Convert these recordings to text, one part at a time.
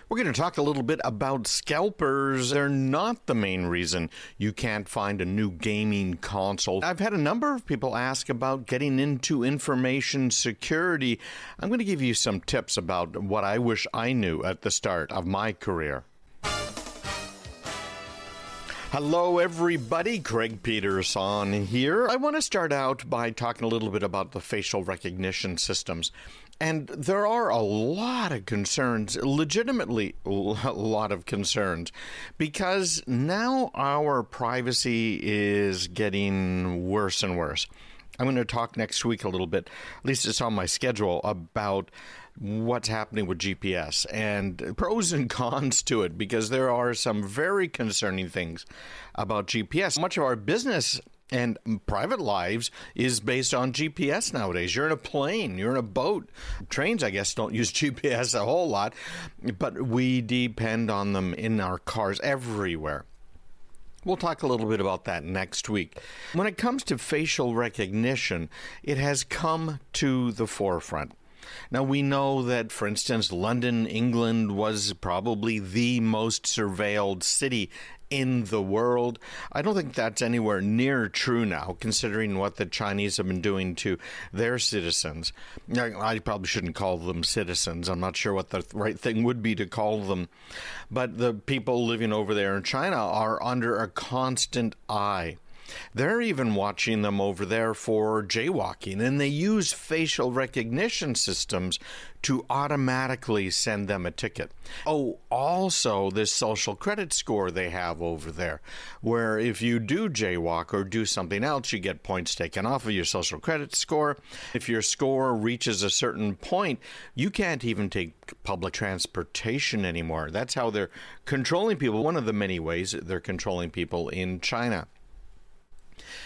We're going to talk a little bit about scalpers. They're not the main reason you can't find a new gaming console. I've had a number of people ask about getting into information security. I'm going to give you some tips about what I wish I knew at the start of my career. Hello, everybody. Craig Peterson here. I want to start out by talking a little bit about the facial recognition systems. And there are a lot of concerns, legitimately a lot of concerns, because now our privacy is getting worse and worse. I'm going to talk next week a little bit, at least it's on my schedule, about what's happening with GPS and pros and cons to it, because there are some very concerning things about GPS. Much of our business and private lives is based on GPS nowadays. You're in a plane, you're in a boat. Trains, I guess, don't use GPS a whole lot, but we depend on them in our cars everywhere. We'll talk a little bit about that next week. When it comes to facial recognition, it has come to the forefront. Now, we know that, for instance, London, England was probably the most surveilled city in the world. I don't think that's anywhere near true now, considering what the Chinese have been doing to their citizens. I probably shouldn't call them citizens. I'm not sure what the right thing would be to call them. But the people living over there in China are under a constant eye. They're even watching them over there for jaywalking, and they use facial recognition systems to automatically send them a ticket. Oh, also this social credit score they have over there, where if you do jaywalk or do something else, you get points taken off of your social credit score. If your score reaches a certain point, you can't even take public transportation anymore. That's how they're controlling people. One of the many ways they're controlling people in China.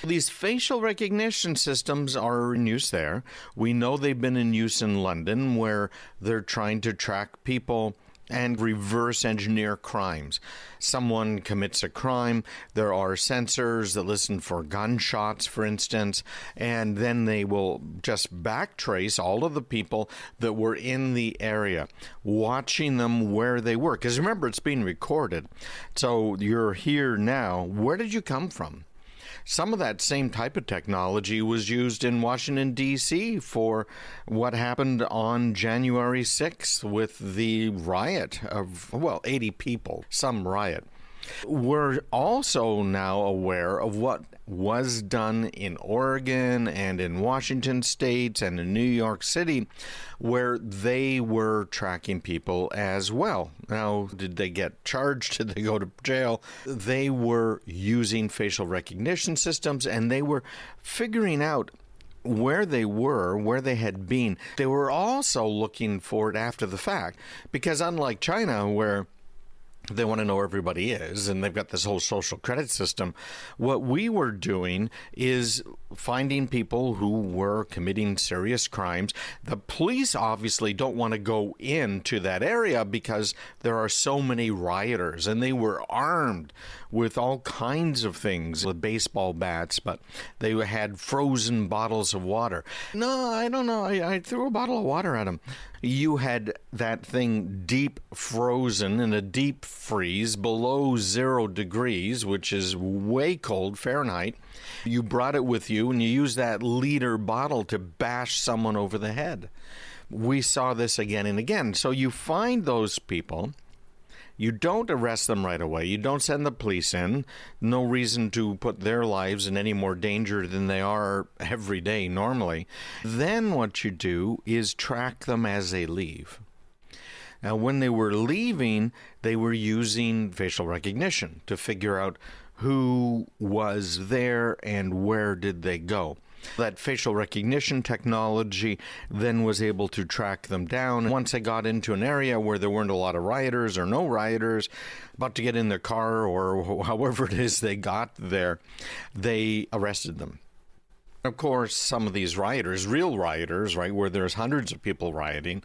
These facial recognition systems are in use there. We know they've been in use in London, where they're trying to track people and reverse engineer crimes. Someone commits a crime, there are sensors that listen for gunshots, for instance, and then they will just backtrace all of the people that were in the area, watching them where they were. Because remember, it's being recorded. So you're here now. Where did you come from? Some of that same type of technology was used in Washington, D.C. for what happened on January 6th with the riot of, 80 people, some riot. We're also now aware of what was done in Oregon and in Washington State and in New York City, where they were tracking people as well. Now, did they get charged? Did they go to jail? They were using facial recognition systems, and they were figuring out where they were, where they had been. They were also looking for it after the fact, because unlike China, where they want to know where everybody is, and they've got this whole social credit system. What we were doing is finding people who were committing serious crimes. The police obviously don't want to go into that area because there are so many rioters, and they were armed with all kinds of things, with baseball bats, but they had frozen bottles of water. No, I don't know. I threw a bottle of water at them. You had that thing deep frozen in a deep freeze below 0 degrees, which is way cold Fahrenheit. You brought it with you, and you used that liter bottle to bash someone over the head. We saw this again and again. So you find those people. You don't arrest them right away. You don't send the police in. No reason to put their lives in any more danger than they are every day normally. Then what you do is track them as they leave. Now, when they were leaving, they were using facial recognition to figure out who was there and where did they go. That facial recognition technology then was able to track them down. Once they got into an area where there weren't a lot of rioters or no rioters about to get in their car or however it is they got there, they arrested them. Of course, some of these rioters, real rioters, right, where there's hundreds of people rioting,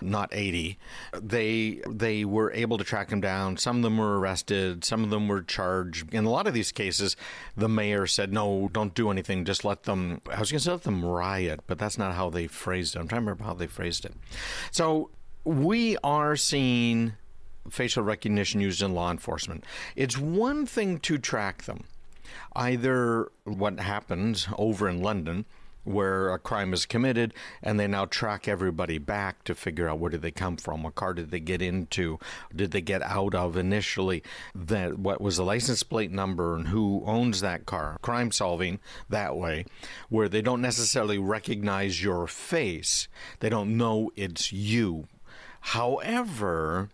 not 80, they were able to track them down. Some of them were arrested. Some of them were charged. In a lot of these cases, the mayor said, no, don't do anything. Just let them, I was going to say let them riot, but that's not how they phrased it. I'm trying to remember how they phrased it. So we are seeing facial recognition used in law enforcement. It's one thing to track them. Either what happens over in London, where a crime is committed, and they now track everybody back to figure out where did they come from, what car did they get into, did they get out of initially, what was the license plate number, and who owns that car. Crime solving that way, where they don't necessarily recognize your face. They don't know it's you. However,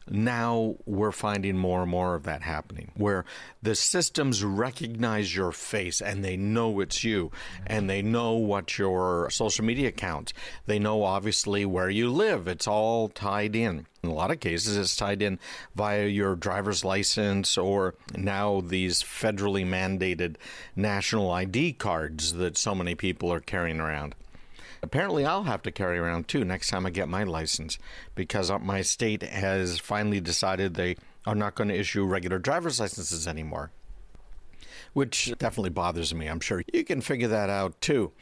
now we're finding more and more of that happening, where the systems recognize your face and they know it's you, and they know what your social media accounts. They know obviously where you live. It's all tied in. In a lot of cases, it's tied in via your driver's license, or now these federally mandated national ID cards that so many people are carrying around. Apparently, I'll have to carry around too next time I get my license, because my state has finally decided they are not going to issue regular driver's licenses anymore, which definitely bothers me. I'm sure you can figure that out too.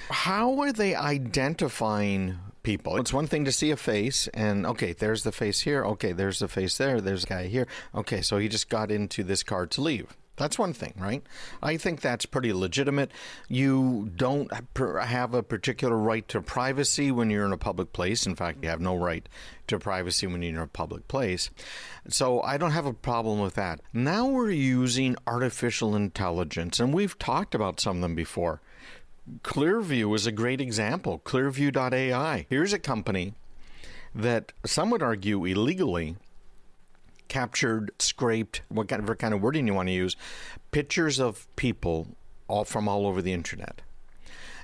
How are they identifying people? It's one thing to see a face and, okay, there's the face here. Okay, there's the face there. There's a guy here. Okay, so he just got into this car to leave. That's one thing, right? I think that's pretty legitimate. You don't have a particular right to privacy when you're in a public place. In fact, you have no right to privacy when you're in a public place. So I don't have a problem with that. Now we're using artificial intelligence, and we've talked about some of them before. Clearview is a great example. Clearview.ai. Here's a company that some would argue illegally captured, scraped, whatever kind of wording you want to use, pictures of people from all over the internet.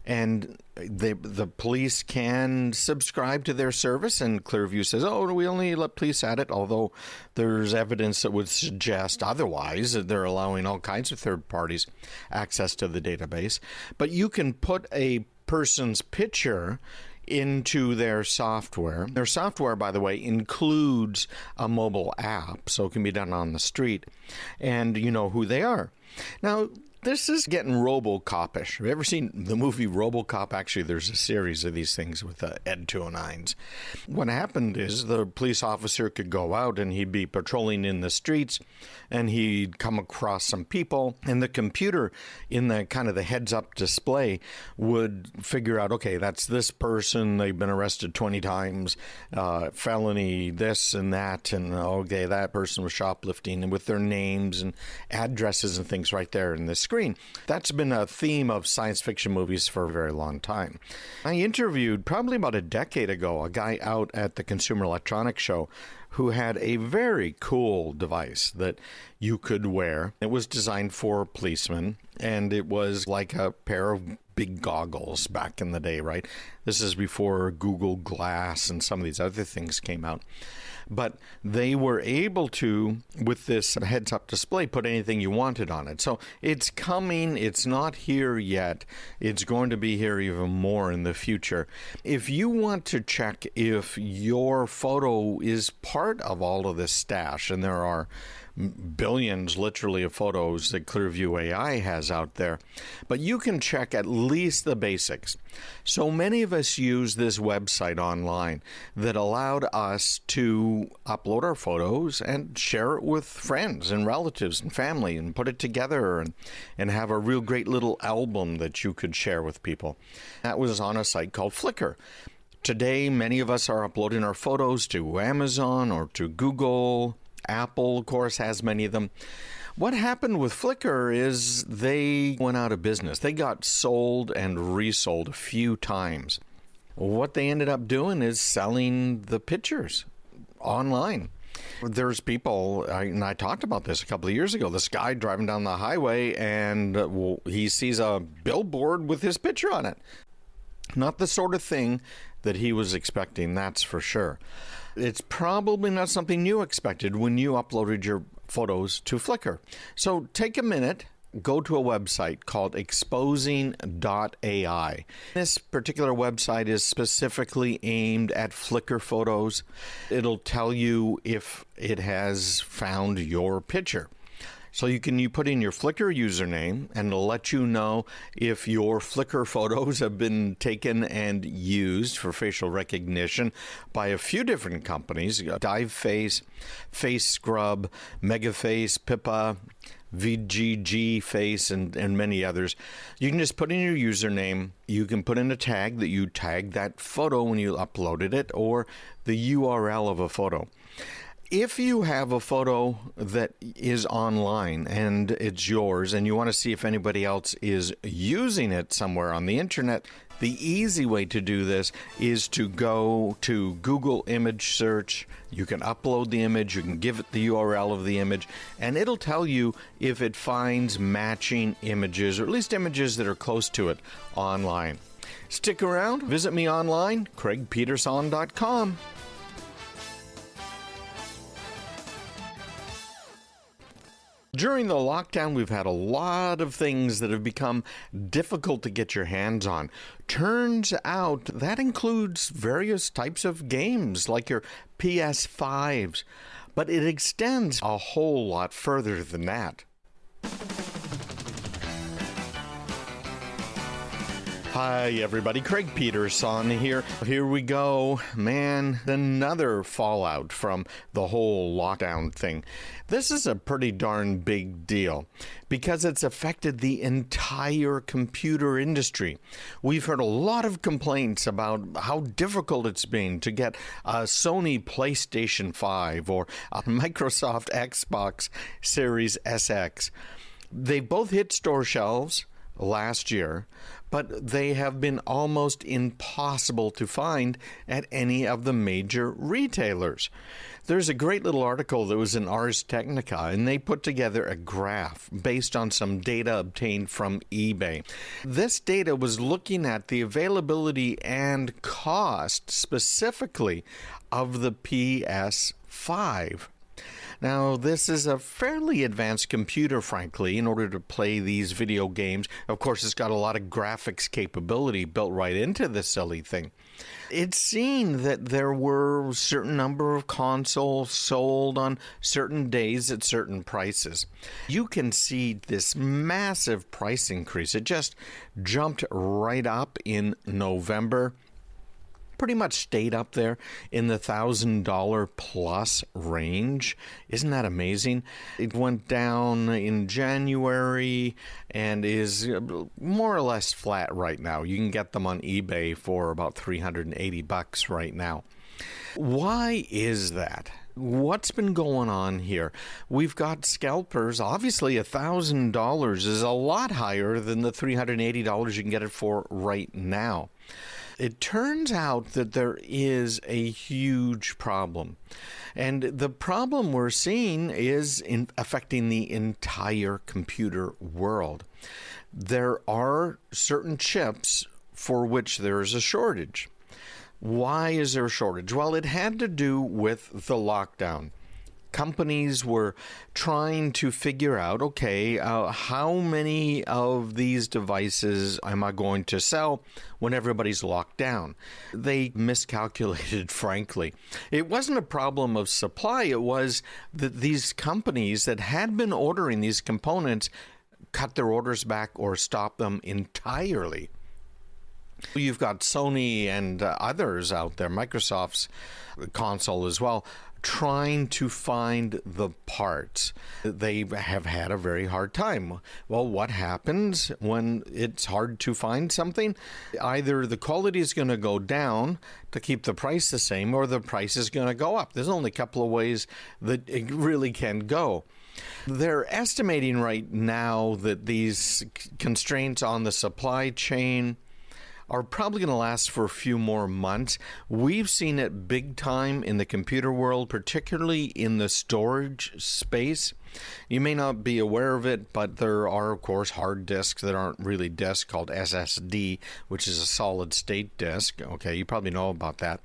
And the police can subscribe to their service, and Clearview says, oh, we only let police at it, although there's evidence that would suggest otherwise, that they're allowing all kinds of third parties access to the database. But you can put a person's picture into their software. Their software, by the way, includes a mobile app, so it can be done on the street, and you know who they are. Now, this is getting RoboCop-ish. Have you ever seen the movie RoboCop? Actually, there's a series of these things with Ed 209s. What happened is the police officer could go out and he'd be patrolling in the streets, and he'd come across some people, and the computer in the kind of the heads-up display would figure out, okay, that's this person, they've been arrested 20 times, felony this and that, and okay, that person was shoplifting, and with their names and addresses and things right there in this screen. That's been a theme of science fiction movies for a very long time. I interviewed probably about a decade ago a guy out at the Consumer Electronics Show who had a very cool device that you could wear. It was designed for policemen, and it was like a pair of big goggles back in the day, right? This is before Google Glass and some of these other things came out. But they were able to, with this heads-up display, put anything you wanted on it. So it's coming. It's not here yet. It's going to be here even more in the future. If you want to check if your photo is part of all of this stash, and there are billions literally of photos that Clearview AI has out there, but you can check at least the basics. So many of us use this website online that allowed us to upload our photos and share it with friends and relatives and family and put it together and have a real great little album that you could share with people. That was on a site called Flickr. Today, many of us are uploading our photos to Amazon or to Google. Apple, of course, has many of them. What happened with Flickr is they went out of business. They got sold and resold a few times. What they ended up doing is selling the pictures online. There's people, and I talked about this a couple of years ago, this guy driving down the highway, and he sees a billboard with his picture on it. Not the sort of thing that he was expecting, that's for sure. It's probably not something you expected when you uploaded your photos to Flickr. So take a minute, go to a website called exposing.ai. This particular website is specifically aimed at Flickr photos. It'll tell you if it has found your picture. So you put in your Flickr username, and it'll let you know if your Flickr photos have been taken and used for facial recognition by a few different companies: DiveFace, Face Scrub, MegaFace, Pippa, VGG Face, and many others. You can just put in your username. You can put in a tag that you tagged that photo when you uploaded it, or the URL of a photo. If you have a photo that is online and it's yours and you want to see if anybody else is using it somewhere on the internet, the easy way to do this is to go to Google image search. You can upload the image, you can give it the URL of the image, and it'll tell you if it finds matching images, or at least images that are close to it, online. Stick around, visit me online, craigpeterson.com. During the lockdown, we've had a lot of things that have become difficult to get your hands on. Turns out that includes various types of games like your PS5s, but it extends a whole lot further than that. Hi, everybody. Craig Peterson here. Here we go. Man, another fallout from the whole lockdown thing. This is a pretty darn big deal because it's affected the entire computer industry. We've heard a lot of complaints about how difficult it's been to get a Sony PlayStation 5 or a Microsoft Xbox Series SX. They both hit store shelves last year, but they have been almost impossible to find at any of the major retailers. There's a great little article that was in Ars Technica, and they put together a graph based on some data obtained from eBay. This data was looking at the availability and cost specifically of the PS5. Now, this is a fairly advanced computer, frankly, in order to play these video games. Of course, it's got a lot of graphics capability built right into this silly thing. It's seen that there were a certain number of consoles sold on certain days at certain prices. You can see this massive price increase. It just jumped right up in November. Pretty much stayed up there in the $1,000 plus range. Isn't that amazing? It went down in January and is more or less flat right now. You can get them on eBay for about $380 right now. Why is that? What's been going on here? We've got Scalpers. Obviously, $1,000 is a lot higher than the $380 you can get it for right now. It turns out that there is a huge problem. And the problem we're seeing is affecting the entire computer world. There are certain chips for which there is a shortage. Why is there a shortage? Well, it had to do with the lockdown. Companies were trying to figure out, okay, how many of these devices am I going to sell when everybody's locked down? They miscalculated, frankly. It wasn't a problem of supply. It was that these companies that had been ordering these components cut their orders back or stopped them entirely. You've got Sony and others out there, Microsoft's console as well, trying to find the parts. They have had a very hard time. Well, what happens when it's hard to find something? Either the quality is going to go down to keep the price the same, or the price is going to go up. There's only a couple of ways that it really can go. They're estimating right now that these constraints on the supply chain are probably going to last for a few more months. We've seen it big time in the computer world, particularly in the storage space. You may not be aware of it, but there are, of course, hard disks that aren't really disks called SSD, which is a solid state disk. Okay, you probably know about that.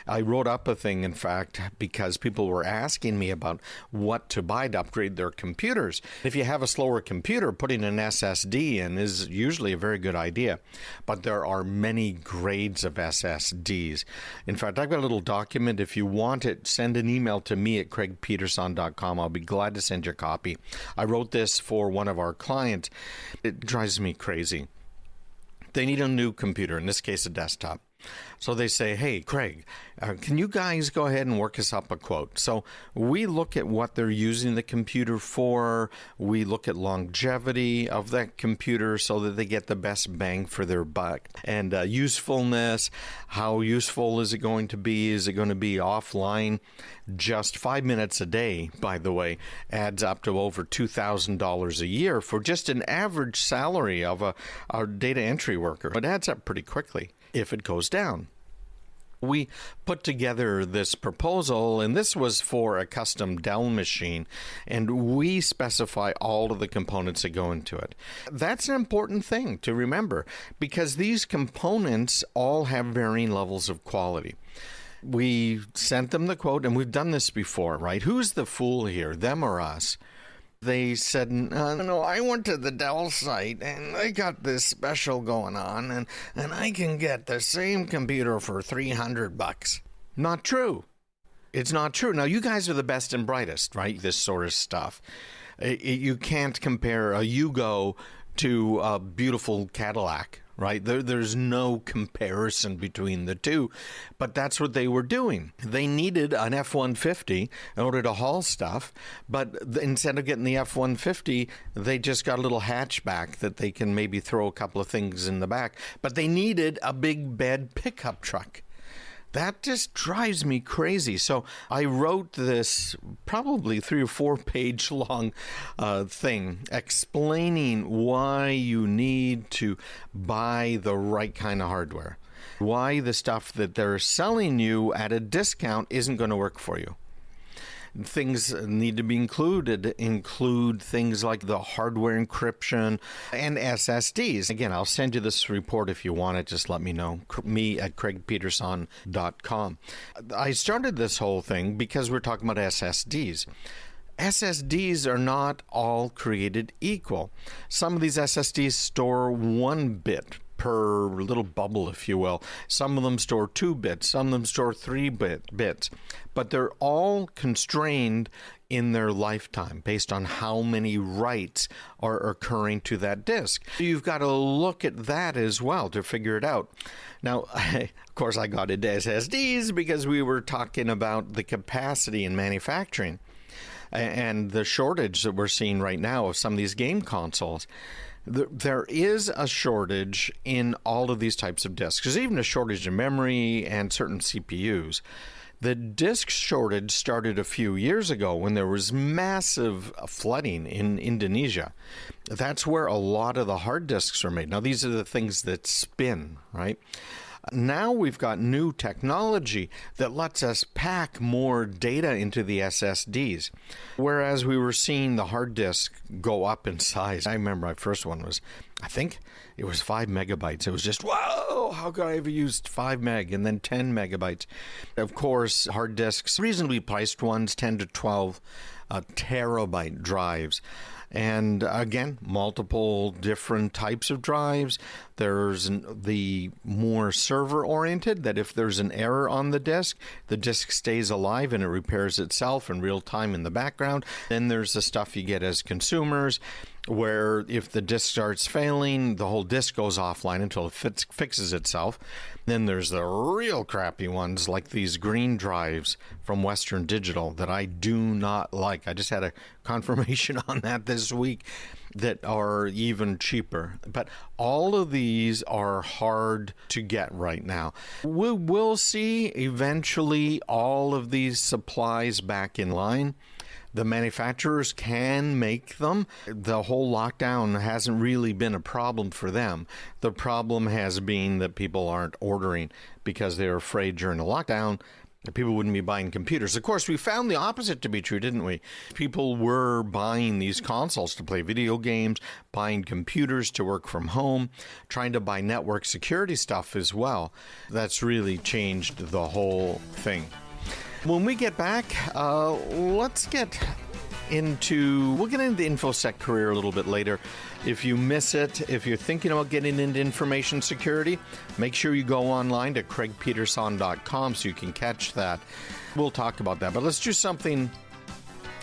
I wrote up a thing, in fact, because people were asking me about what to buy to upgrade their computers. If you have a slower computer, putting an SSD in is usually a very good idea, but there are many grades of SSDs. In fact, I've got a little document. If you want it, send an email to me at craigpeterson.com. I'll be glad to send you a copy. I wrote this for one of our clients. It drives me crazy. They need a new computer, in this case a desktop. So they say, hey, Craig, can you guys go ahead and work us up a quote? So we look at what they're using the computer for. We look at longevity of that computer so that they get the best bang for their buck. And usefulness, how useful is it going to be? Is it going to be offline? Just 5 minutes a day, by the way, adds up to over $2,000 a year for just an average salary of a data entry worker. It adds up pretty quickly if it goes down. We put together this proposal, and this was for a custom Dell machine, and we specify all of the components that go into it. That's an important thing to remember because these components all have varying levels of quality. We sent them the quote, and we've done this before, right? Who's the fool here, them or us? They said, no, I went to the Dell site and they got this special going on and I can get the same computer for $300. Not true. It's not true. Now, you guys are the best and brightest, right? This sort of stuff. You can't compare a Yugo to a beautiful Cadillac, right? There's no comparison between the two, but that's what they were doing. They needed an F-150 in order to haul stuff, but instead of getting the F-150, they just got a little hatchback that they can maybe throw a couple of things in the back, but they needed a big bed pickup truck. That just drives me crazy. So I wrote this probably 3 or 4 page long thing explaining why you need to buy the right kind of hardware, why the stuff that they're selling you at a discount isn't going to work for you. Things need to be include things like the hardware encryption and SSDs. Again, I'll send you this report if you want it. Just let me know. Me at craigpeterson.com. I started this whole thing because we're talking about SSDs. SSDs are not all created equal. Some of these SSDs store 1 bit per little bubble, if you will. Some of them store 2 bits, some of them store 3 bits, but they're all constrained in their lifetime based on how many writes are occurring to that disk. So you've got to look at that as well to figure it out. Now, of course, I got into SSDs because we were talking about the capacity in manufacturing and the shortage that we're seeing right now of some of these game consoles. There is a shortage in all of these types of disks. There's even a shortage in memory and certain CPUs. The disk shortage started a few years ago when there was massive flooding in Indonesia. That's where a lot of the hard disks are made. Now, these are the things that spin, right? Now we've got new technology that lets us pack more data into the SSDs, whereas we were seeing the hard disk go up in size. I remember my first one was, I think it was 5 megabytes. It was just, whoa, how could I ever use 5 meg and then 10 megabytes? Of course, hard disks, reasonably priced ones, 10 to 12 terabyte drives. And again, multiple different types of drives. There's the more server-oriented, that if there's an error on the disk stays alive and it repairs itself in real time in the background. Then there's the stuff you get as consumers, where if the disk starts failing, the whole disk goes offline until it fixes itself. Then there's the real crappy ones, like these green drives from Western Digital that I do not like. I just had a confirmation on that this week that are even cheaper. But all of these are hard to get right now. We will see eventually all of these supplies back in line. The manufacturers can make them. The whole lockdown hasn't really been a problem for them. The problem has been that people aren't ordering because they're afraid during the lockdown that people wouldn't be buying computers. Of course, we found the opposite to be true, didn't we? People were buying these consoles to play video games, buying computers to work from home, trying to buy network security stuff as well. That's really changed the whole thing. When we get back, we'll get into the InfoSec career a little bit later. If you miss it, if you're thinking about getting into information security, make sure you go online to craigpeterson.com so you can catch that. We'll talk about that, but let's do something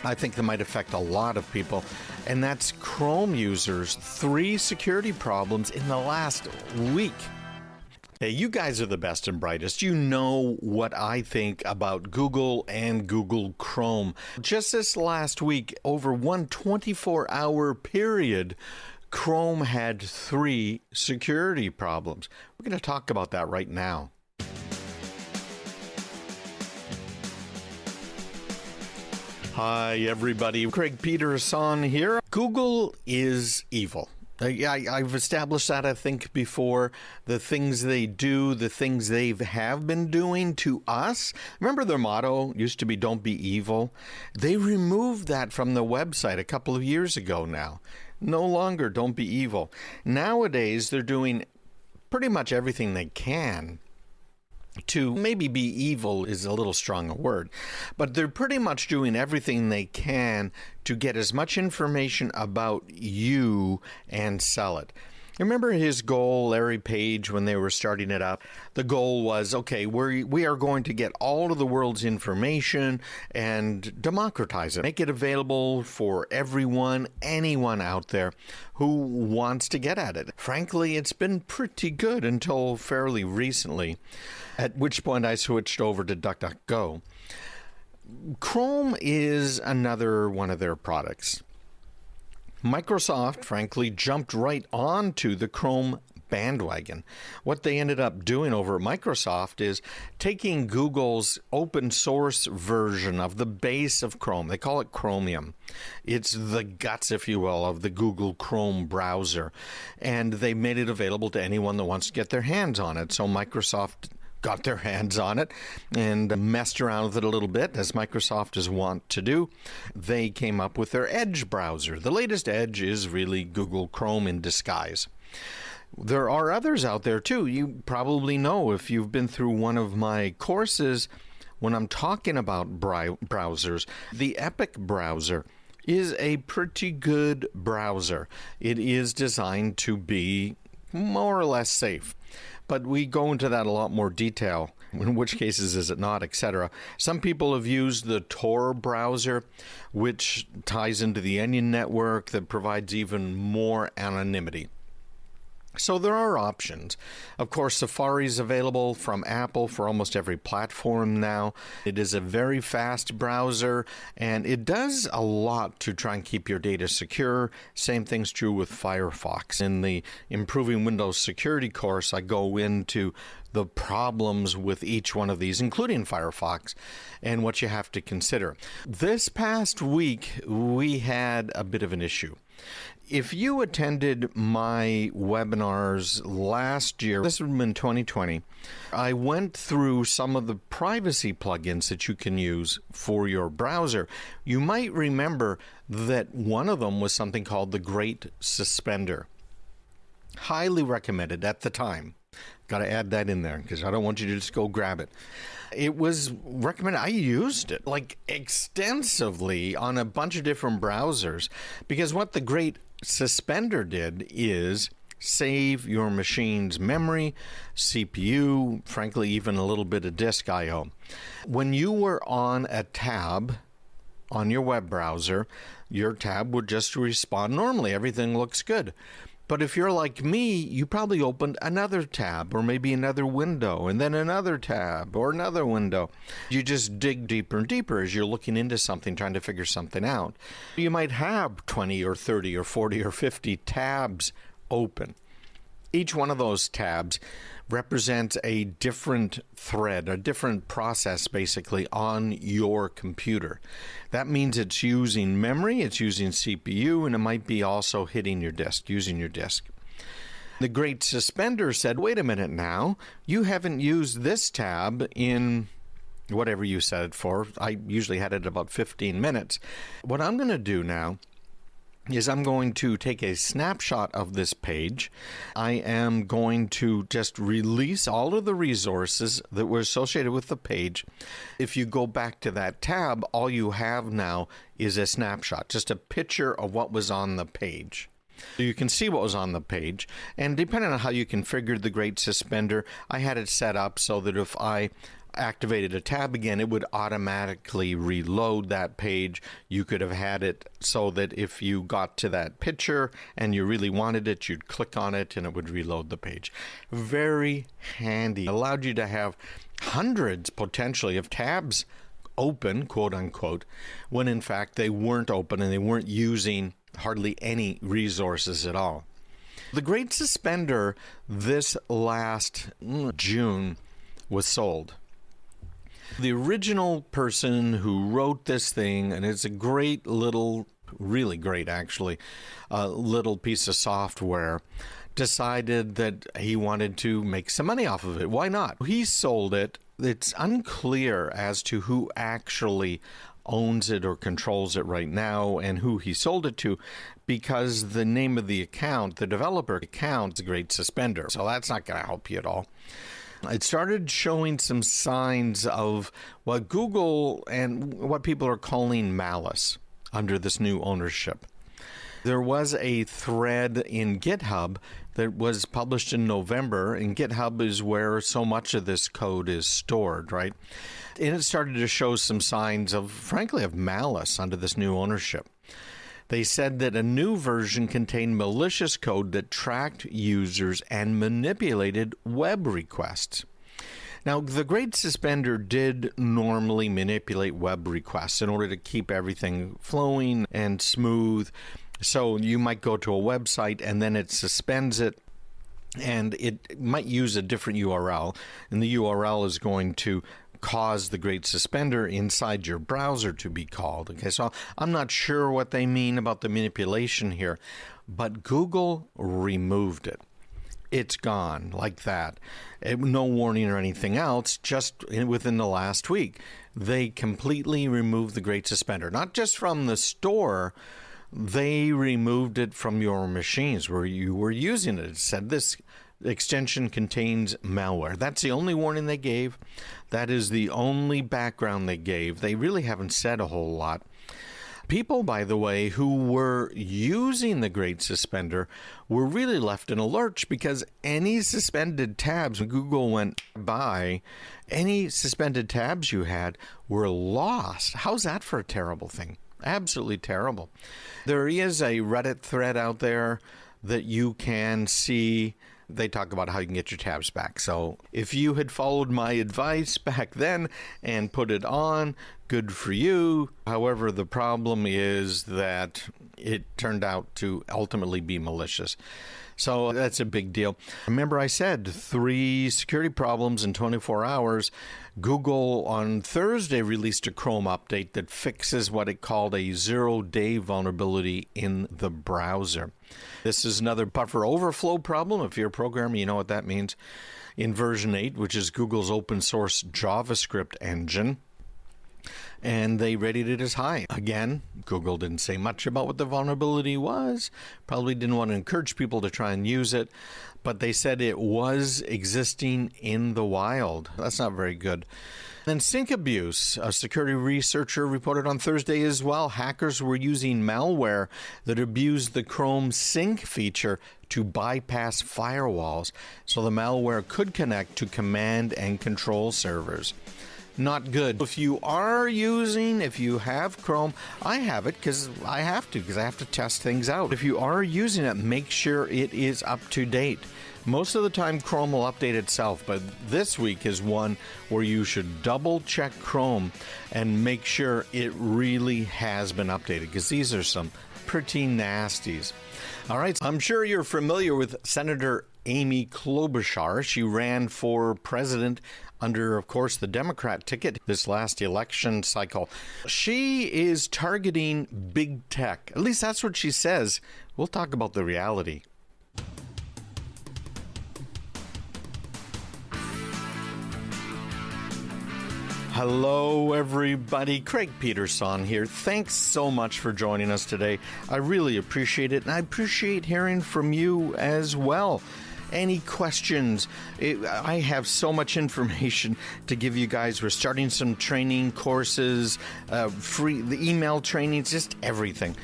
I think that might affect a lot of people, and that's Chrome users. 3 security problems in the last week. Hey, you guys are the best and brightest. You know what I think about Google and Google Chrome. Just this last week, over one 24-hour period, Chrome had 3 security problems. We're going to talk about that right now. Hi, everybody. Craig Peterson here. Google is evil. I've established that, I think, before. The things they do, the things they have been doing to us. Remember their motto used to be, "Don't be evil." They removed that from the website a couple of years ago now. No longer "Don't be evil." Nowadays, they're doing pretty much everything they can to maybe be evil is a little strong a word, but they're pretty much doing everything they can to get as much information about you and sell it. Remember his goal, Larry Page, when they were starting it up? The goal was, okay, we are going to get all of the world's information and democratize it. Make it available for everyone, anyone out there who wants to get at it. Frankly, it's been pretty good until fairly recently, at which point I switched over to DuckDuckGo. Chrome is another one of their products. Microsoft, frankly, jumped right onto the Chrome bandwagon. What they ended up doing over at Microsoft is taking Google's open source version of the base of Chrome. They call it Chromium. It's the guts, if you will, of the Google Chrome browser. And they made it available to anyone that wants to get their hands on it. So Microsoft got their hands on it and messed around with it a little bit, as Microsoft is wont to do. They came up with their Edge browser. The latest Edge is really Google Chrome in disguise. There are others out there too. You probably know if you've been through one of my courses when I'm talking about browsers. The Epic browser is a pretty good browser. It is designed to be more or less safe. But we go into that a lot more detail. In which cases is it not, etc. Some people have used the Tor browser, which ties into the Onion network that provides even more anonymity. So there are options. Of course, Safari is available from Apple for almost every platform now. It is a very fast browser, and it does a lot to try and keep your data secure. Same thing's true with Firefox. In the Improving Windows Security course, I go into the problems with each one of these, including Firefox, and what you have to consider. This past week, we had a bit of an issue. If you attended my webinars last year, this would have been 2020, I went through some of the privacy plugins that you can use for your browser. You might remember that one of them was something called the Great Suspender. Highly recommended at the time. Got to add that in there because I don't want you to just go grab it. It was recommended. I used it like extensively on a bunch of different browsers because what the Great Suspender did is save your machine's memory, CPU, frankly, even a little bit of disk I/O. When you were on a tab on your web browser, your tab would just respond normally. Everything looks good. But if you're like me, you probably opened another tab or maybe another window and then another tab or another window. You just dig deeper and deeper as you're looking into something, trying to figure something out. You might have 20 or 30 or 40 or 50 tabs open. Each one of those tabs represents a different thread, a different process basically on your computer. That means it's using memory, it's using CPU, and it might be also hitting your disk, using your disk. The Great Suspender said, wait a minute now, you haven't used this tab in whatever you set it for. I usually had it about 15 minutes. What I'm going to do now is I'm going to take a snapshot of this page. I am going to just release all of the resources that were associated with the page. If you go back to that tab, all you have now is a snapshot, just a picture of what was on the page. So you can see what was on the page, and depending on how you configured the Great Suspender, I had it set up so that if I activated a tab again, it would automatically reload that page. You could have had it so that if you got to that picture and you really wanted it, you'd click on it and it would reload the page. Very handy. Allowed you to have hundreds potentially of tabs open, quote unquote, when in fact they weren't open and they weren't using hardly any resources at all. The Great Suspender this last June was sold. The original person who wrote this thing, and it's a great little, really great actually, little piece of software, decided that he wanted to make some money off of it. Why not? He sold it. It's unclear as to who actually owns it or controls it right now and who he sold it to, because the name of the account, the developer account, is the Great Suspender. So that's not going to help you at all. It started showing some signs of what Google and what people are calling malice under this new ownership. There was a thread in GitHub that was published in November, and GitHub is where so much of this code is stored, right? And it started to show some signs of, frankly, of malice under this new ownership. They said that a new version contained malicious code that tracked users and manipulated web requests. Now, the Great Suspender did normally manipulate web requests in order to keep everything flowing and smooth. So you might go to a website and then it suspends it, and it might use a different URL, and the URL is going to cause the Great Suspender inside your browser to be called. Okay, so I'm not sure what they mean about the manipulation here, but Google removed it. It's gone like that. No warning or anything else, just within the last week. They completely removed the Great Suspender, not just from the store. They removed it from your machines where you were using it. It said this extension contains malware. That's the only warning they gave. That is the only background they gave. They really haven't said a whole lot. People, by the way, who were using the Great Suspender were really left in a lurch, because any suspended tabs, when Google went by, any suspended tabs you had were lost. How's that for a terrible thing? Absolutely terrible. There is a Reddit thread out there that you can see. They talk about how you can get your tabs back. So if you had followed my advice back then and put it on, good for you. However, the problem is that it turned out to ultimately be malicious. So that's a big deal. Remember, I said 3 security problems in 24 hours. Google on Thursday released a Chrome update that fixes what it called a 0-day vulnerability in the browser. This is another buffer overflow problem. If you're a programmer, you know what that means. In version 8, which is Google's open source JavaScript engine, and they rated it as high. Again, Google didn't say much about what the vulnerability was, probably didn't want to encourage people to try and use it, but they said it was existing in the wild. That's not very good. Then sync abuse. A security researcher reported on Thursday as well. Hackers were using malware that abused the Chrome sync feature to bypass firewalls, so the malware could connect to command and control servers. Not good. If you have Chrome, I have it because I have to test things out. If you are using it, make sure it is up to date. Most of the time, Chrome will update itself, but this week is one where you should double check Chrome and make sure it really has been updated, because these are some pretty nasties. All right, I'm sure you're familiar with Senator Amy Klobuchar. She ran for president under, of course, the Democrat ticket this last election cycle. She is targeting big tech. At least that's what she says. We'll talk about the reality. Hello, everybody. Craig Peterson here. Thanks so much for joining us today. I really appreciate it, and I appreciate hearing from you as well. Any questions? I have so much information to give you guys. We're starting some training courses, free, the email trainings, just everything.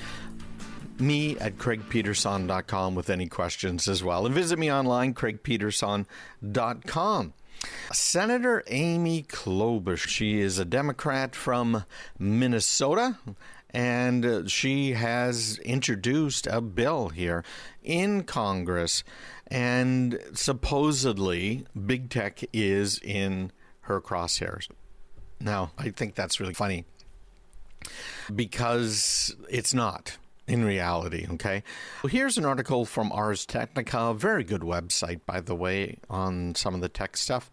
Me at craigpeterson.com with any questions as well. And visit me online, craigpeterson.com. Senator Amy Klobuchar, she is a Democrat from Minnesota, and she has introduced a bill here in Congress, and supposedly big tech is in her crosshairs. Now, I think that's really funny because it's not. In reality, okay? Well, here's an article from Ars Technica, a very good website, by the way, on some of the tech stuff.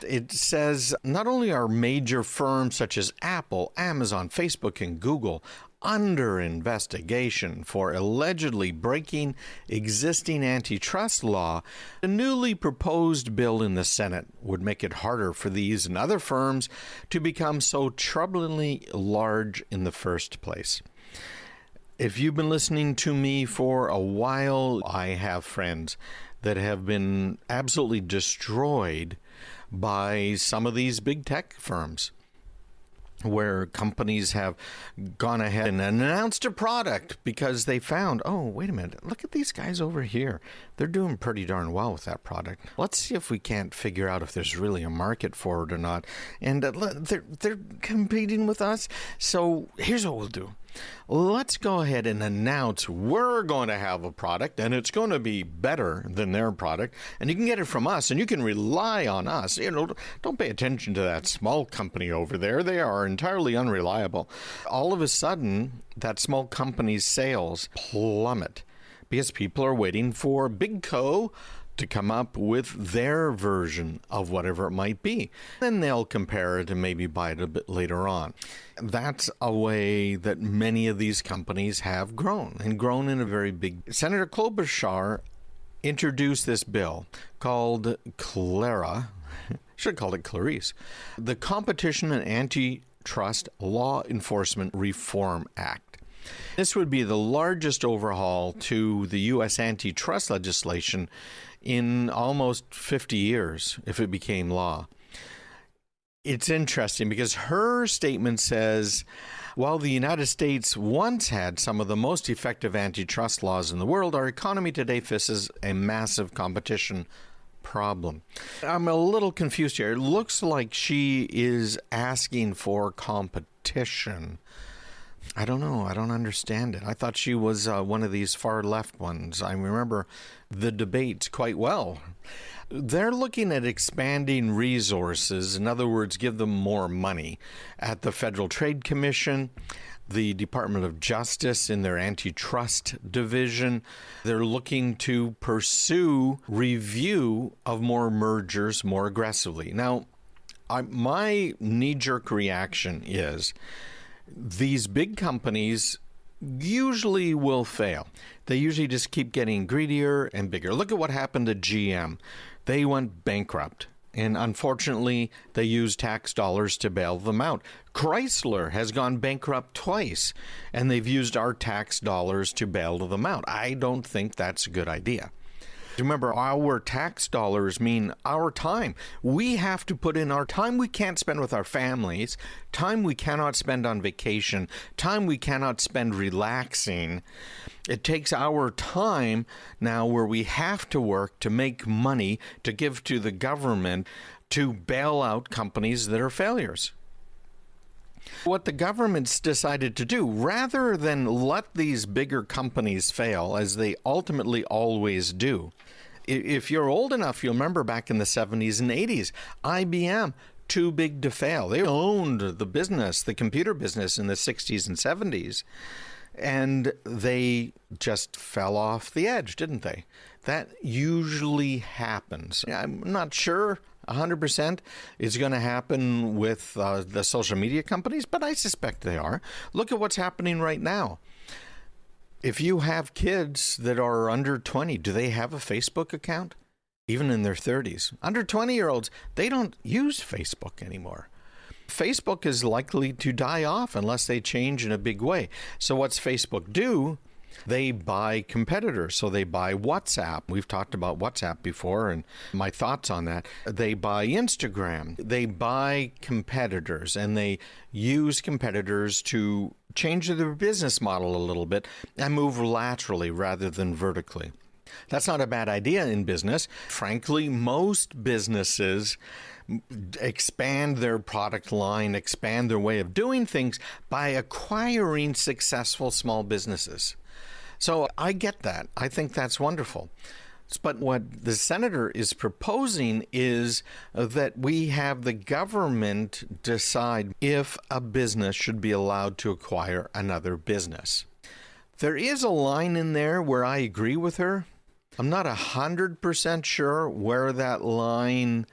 It says not only are major firms such as Apple, Amazon, Facebook, and Google under investigation for allegedly breaking existing antitrust law, the newly proposed bill in the Senate would make it harder for these and other firms to become so troublingly large in the first place. If you've been listening to me for a while, I have friends that have been absolutely destroyed by some of these big tech firms, where companies have gone ahead and announced a product because they found, oh, wait a minute, look at these guys over here. They're doing pretty darn well with that product. Let's see if we can't figure out if there's really a market for it or not. And they're competing with us. So here's what we'll do. Let's go ahead and announce we're going to have a product, and it's going to be better than their product, and you can get it from us, and you can rely on us. You know, don't pay attention to that small company over there. They are entirely unreliable. All of a sudden, that small company's sales plummet because people are waiting for Big Co to come up with their version of whatever it might be. Then they'll compare it and maybe buy it a bit later on. That's a way that many of these companies have grown, and grown in a very big. Senator Klobuchar introduced this bill called Clara, should have called it Clarice, the Competition and Antitrust Law Enforcement Reform Act. This would be the largest overhaul to the U.S. antitrust legislation in almost 50 years if it became law. It's interesting because her statement says, while the United States once had some of the most effective antitrust laws in the world, our economy today faces a massive competition problem. I'm a little confused here. It looks like she is asking for competition. I don't know. I don't understand it. I thought she was one of these far left ones. I remember the debates quite well. They're looking at expanding resources, in other words, give them more money at the Federal Trade Commission, the Department of Justice in their antitrust division. They're looking to pursue review of more mergers more aggressively. Now, my knee-jerk reaction is these big companies usually will fail. They usually just keep getting greedier and bigger. Look at what happened to GM. They went bankrupt, and unfortunately, they used tax dollars to bail them out. Chrysler has gone bankrupt twice, and they've used our tax dollars to bail them out. I don't think that's a good idea. Remember, our tax dollars mean our time. We have to put in our time we can't spend with our families, time we cannot spend on vacation, time we cannot spend relaxing. It takes our time now where we have to work to make money to give to the government to bail out companies that are failures. What the government's decided to do, rather than let these bigger companies fail, as they ultimately always do. If you're old enough, you'll remember back in the 70s and 80s, IBM, too big to fail. They owned the business, the computer business in the 60s and 70s. And they just fell off the edge, didn't they? That usually happens. I'm not sure 100% is going to happen with the social media companies, but I suspect they are. Look at what's happening right now. If you have kids that are under 20, do they have a Facebook account? Even in their 30s. Under 20-year-olds, they don't use Facebook anymore. Facebook is likely to die off unless they change in a big way. So what's Facebook do? They buy competitors. So they buy WhatsApp. We've talked about WhatsApp before and my thoughts on that. They buy Instagram. They buy competitors, and they use competitors to change their business model a little bit and move laterally rather than vertically. That's not a bad idea in business. Frankly, most businesses expand their product line, expand their way of doing things by acquiring successful small businesses. So I get that. I think that's wonderful. But what the senator is proposing is that we have the government decide if a business should be allowed to acquire another business. There is a line in there where I agree with her. I'm not 100% sure where that line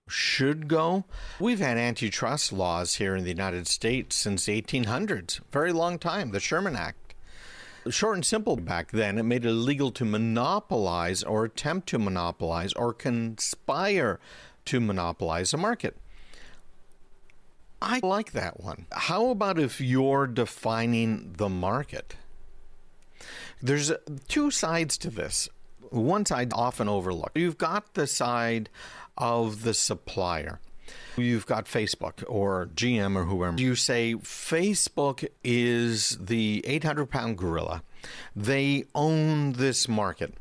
should go. We've had antitrust laws here in the United States since the 1800s, very long time, the Sherman Act. Short and simple back then, it made it illegal to monopolize or attempt to monopolize or conspire to monopolize a market. I like that one. How about if you're defining the market? There's two sides to this. One side often overlooked. You've got the side of the supplier. You've got Facebook or GM or whoever. You say Facebook is the 800-pound gorilla. They own this market.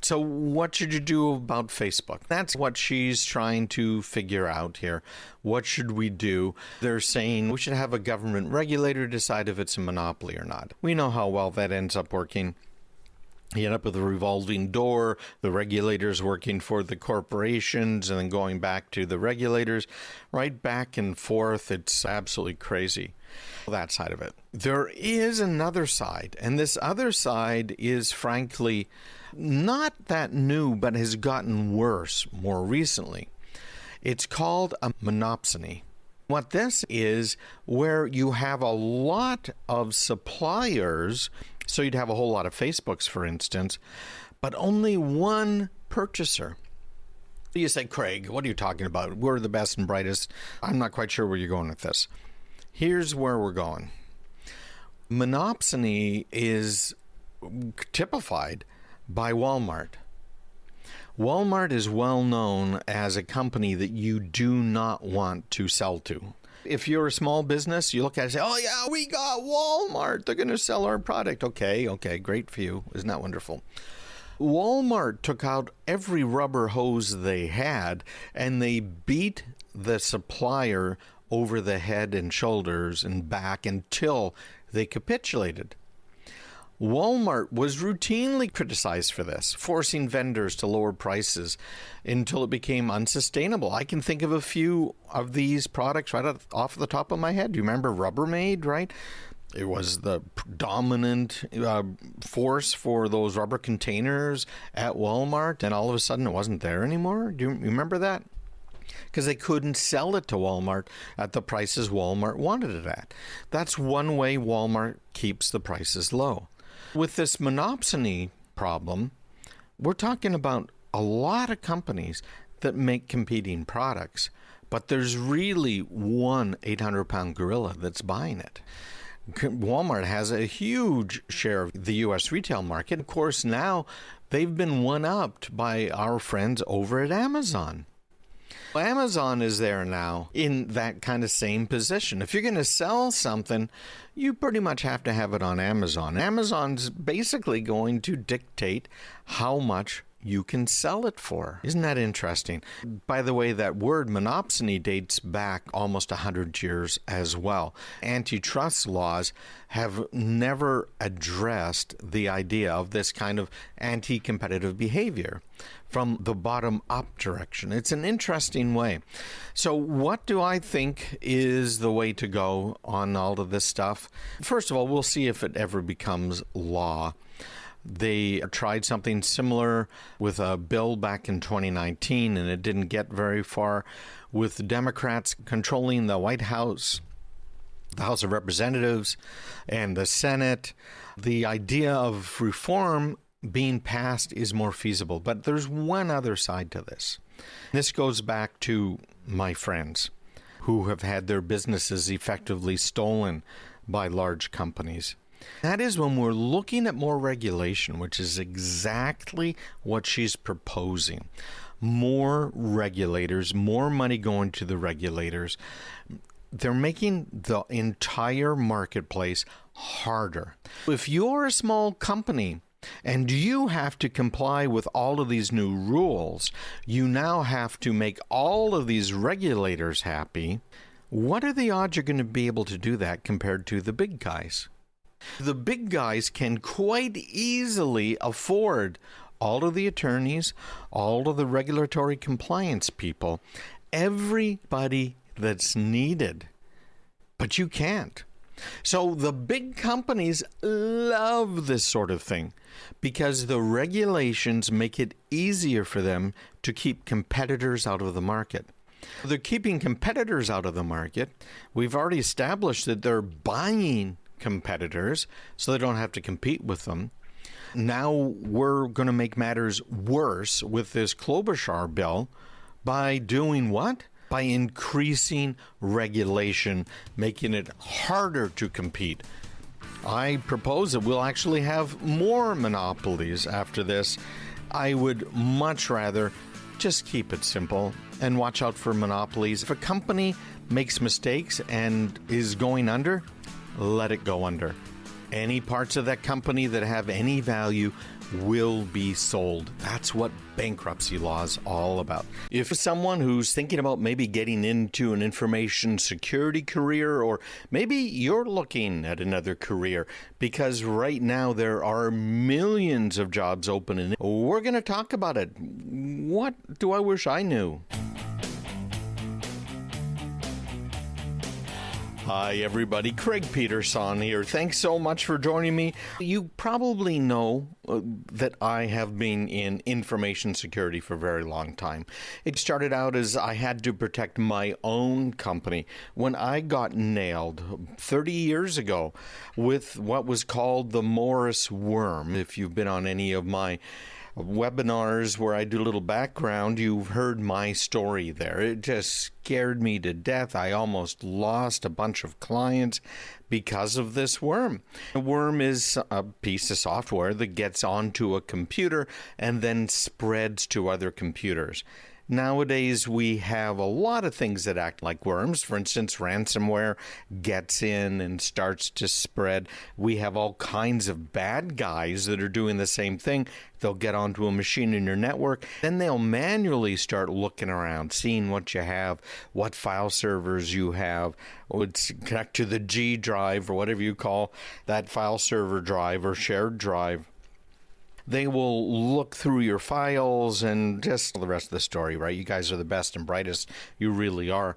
So what should you do about Facebook? That's what she's trying to figure out here. What should we do? They're saying we should have a government regulator decide if it's a monopoly or not. We know how well that ends up working. You end up with a revolving door, the regulators working for the corporations and then going back to the regulators, right back and forth. It's absolutely crazy, that side of it. There is another side, and this other side is frankly not that new, but has gotten worse more recently. It's called a monopsony. What this is, where you have a lot of suppliers, so you'd have a whole lot of Facebooks, for instance, but only one purchaser. You say, Craig, what are you talking about? We're the best and brightest. I'm not quite sure where you're going with this. Here's where we're going. Monopsony is typified by Walmart. Walmart is well known as a company that you do not want to sell to. If you're a small business, you look at it and say, oh yeah, we got Walmart. They're going to sell our product. Okay, great for you. Isn't that wonderful? Walmart took out every rubber hose they had, and they beat the supplier over the head and shoulders and back until they capitulated. Walmart was routinely criticized for this, forcing vendors to lower prices until it became unsustainable. I can think of a few of these products right off the top of my head. Do you remember Rubbermaid, right? It was the dominant force for those rubber containers at Walmart, and all of a sudden it wasn't there anymore. Do you remember that? Because they couldn't sell it to Walmart at the prices Walmart wanted it at. That's one way Walmart keeps the prices low. With this monopsony problem, we're talking about a lot of companies that make competing products, but there's really one 800-pound gorilla that's buying it. Walmart has a huge share of the U.S. retail market. Of course, now they've been one-upped by our friends over at Amazon. Amazon is there now in that kind of same position. If you're going to sell something, you pretty much have to have it on Amazon. Amazon's basically going to dictate how much you can sell it for. Isn't that interesting? By the way, that word monopsony dates back almost 100 years as well. Antitrust laws have never addressed the idea of this kind of anti-competitive behavior from the bottom-up direction. It's an interesting way. So what do I think is the way to go on all of this stuff? First of all, we'll see if it ever becomes law. They tried something similar with a bill back in 2019, and it didn't get very far. With Democrats controlling the White House, the House of Representatives, and the Senate, the idea of reform being passed is more feasible. But there's one other side to this. This goes back to my friends who have had their businesses effectively stolen by large companies. That is when we're looking at more regulation, which is exactly what she's proposing. More regulators, more money going to the regulators. They're making the entire marketplace harder. If you're a small company and you have to comply with all of these new rules. You now have to make all of these regulators happy. What are the odds you're going to be able to do that compared to the big guys? The big guys can quite easily afford all of the attorneys, all of the regulatory compliance people, everybody that's needed. But you can't. So the big companies love this sort of thing because the regulations make it easier for them to keep competitors out of the market. They're keeping competitors out of the market. We've already established that they're buying competitors so they don't have to compete with them. Now we're going to make matters worse with this Klobuchar bill by doing what? By increasing regulation, making it harder to compete. I propose that we'll actually have more monopolies after this. I would much rather just keep it simple and watch out for monopolies. If a company makes mistakes and is going under, let it go under. Any parts of that company that have any value will be sold. That's what bankruptcy law is all about. If someone who's thinking about maybe getting into an information security career, or maybe you're looking at another career, because right now there are millions of jobs open, and we're going to talk about it. What do I wish I knew? Hi, everybody. Craig Peterson here. Thanks so much for joining me. You probably know that I have been in information security for a very long time. It started out as I had to protect my own company when I got nailed 30 years ago with what was called the Morris worm. If you've been on any of my webinars where I do a little background, you've heard my story there. It just scared me to death. I almost lost a bunch of clients because of this worm. A worm is a piece of software that gets onto a computer and then spreads to other computers. Nowadays, we have a lot of things that act like worms. For instance, ransomware gets in and starts to spread. We have all kinds of bad guys that are doing the same thing. They'll get onto a machine in your network. Then they'll manually start looking around, seeing what you have, what file servers you have. Would connect to the G drive or whatever you call that file server drive or shared drive. They will look through your files and just the rest of the story, right? You guys are the best and brightest. You really are.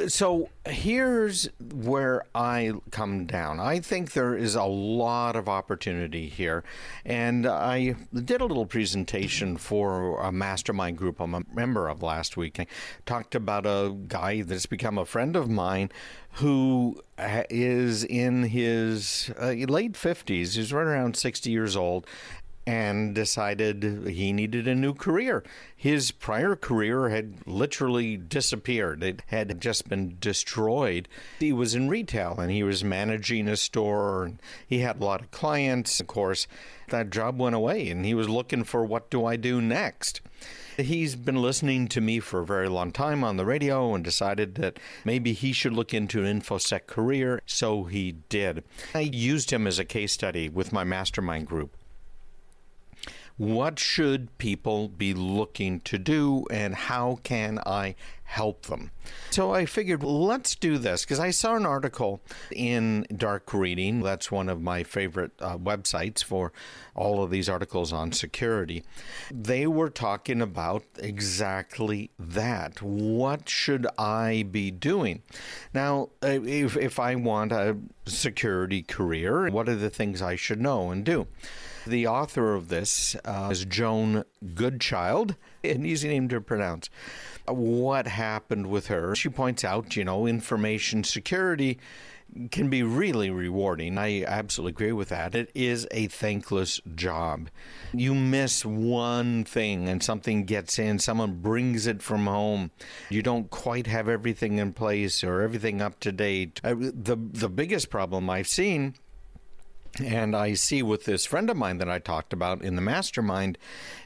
So here's where I come down. I think there is a lot of opportunity here. And I did a little presentation for a mastermind group I'm a member of last week. I talked about a guy that's become a friend of mine who is in his late 50s. He's right around 60 years old, and decided he needed a new career. His prior career had literally disappeared. It had just been destroyed. He was in retail, and he was managing a store, and he had a lot of clients. Of course, that job went away, and he was looking for, what do I do next? He's been listening to me for a very long time on the radio and decided that maybe he should look into an InfoSec career, so he did. I used him as a case study with my mastermind group. What should people be looking to do, and how can I help them? So I figured, let's do this, because I saw an article in Dark Reading. That's one of my favorite websites for all of these articles on security. They were talking about exactly that. What should I be doing? Now, if I want a security career, what are the things I should know and do? The author of this is Joan Goodchild, an easy name to pronounce. What happened with her? She points out, information security can be really rewarding. I absolutely agree with that. It is a thankless job. You miss one thing and something gets in, someone brings it from home. You don't quite have everything in place or everything up to date. The biggest problem I've seen And I see with this friend of mine that I talked about in the mastermind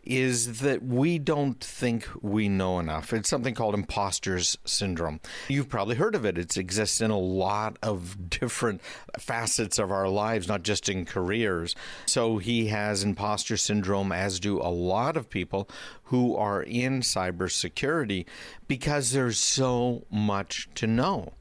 is that we don't think we know enough. It's something called imposter's syndrome. You've probably heard of it. It exists in a lot of different facets of our lives, not just in careers. So he has imposter syndrome, as do a lot of people who are in cybersecurity, because there's so much to know.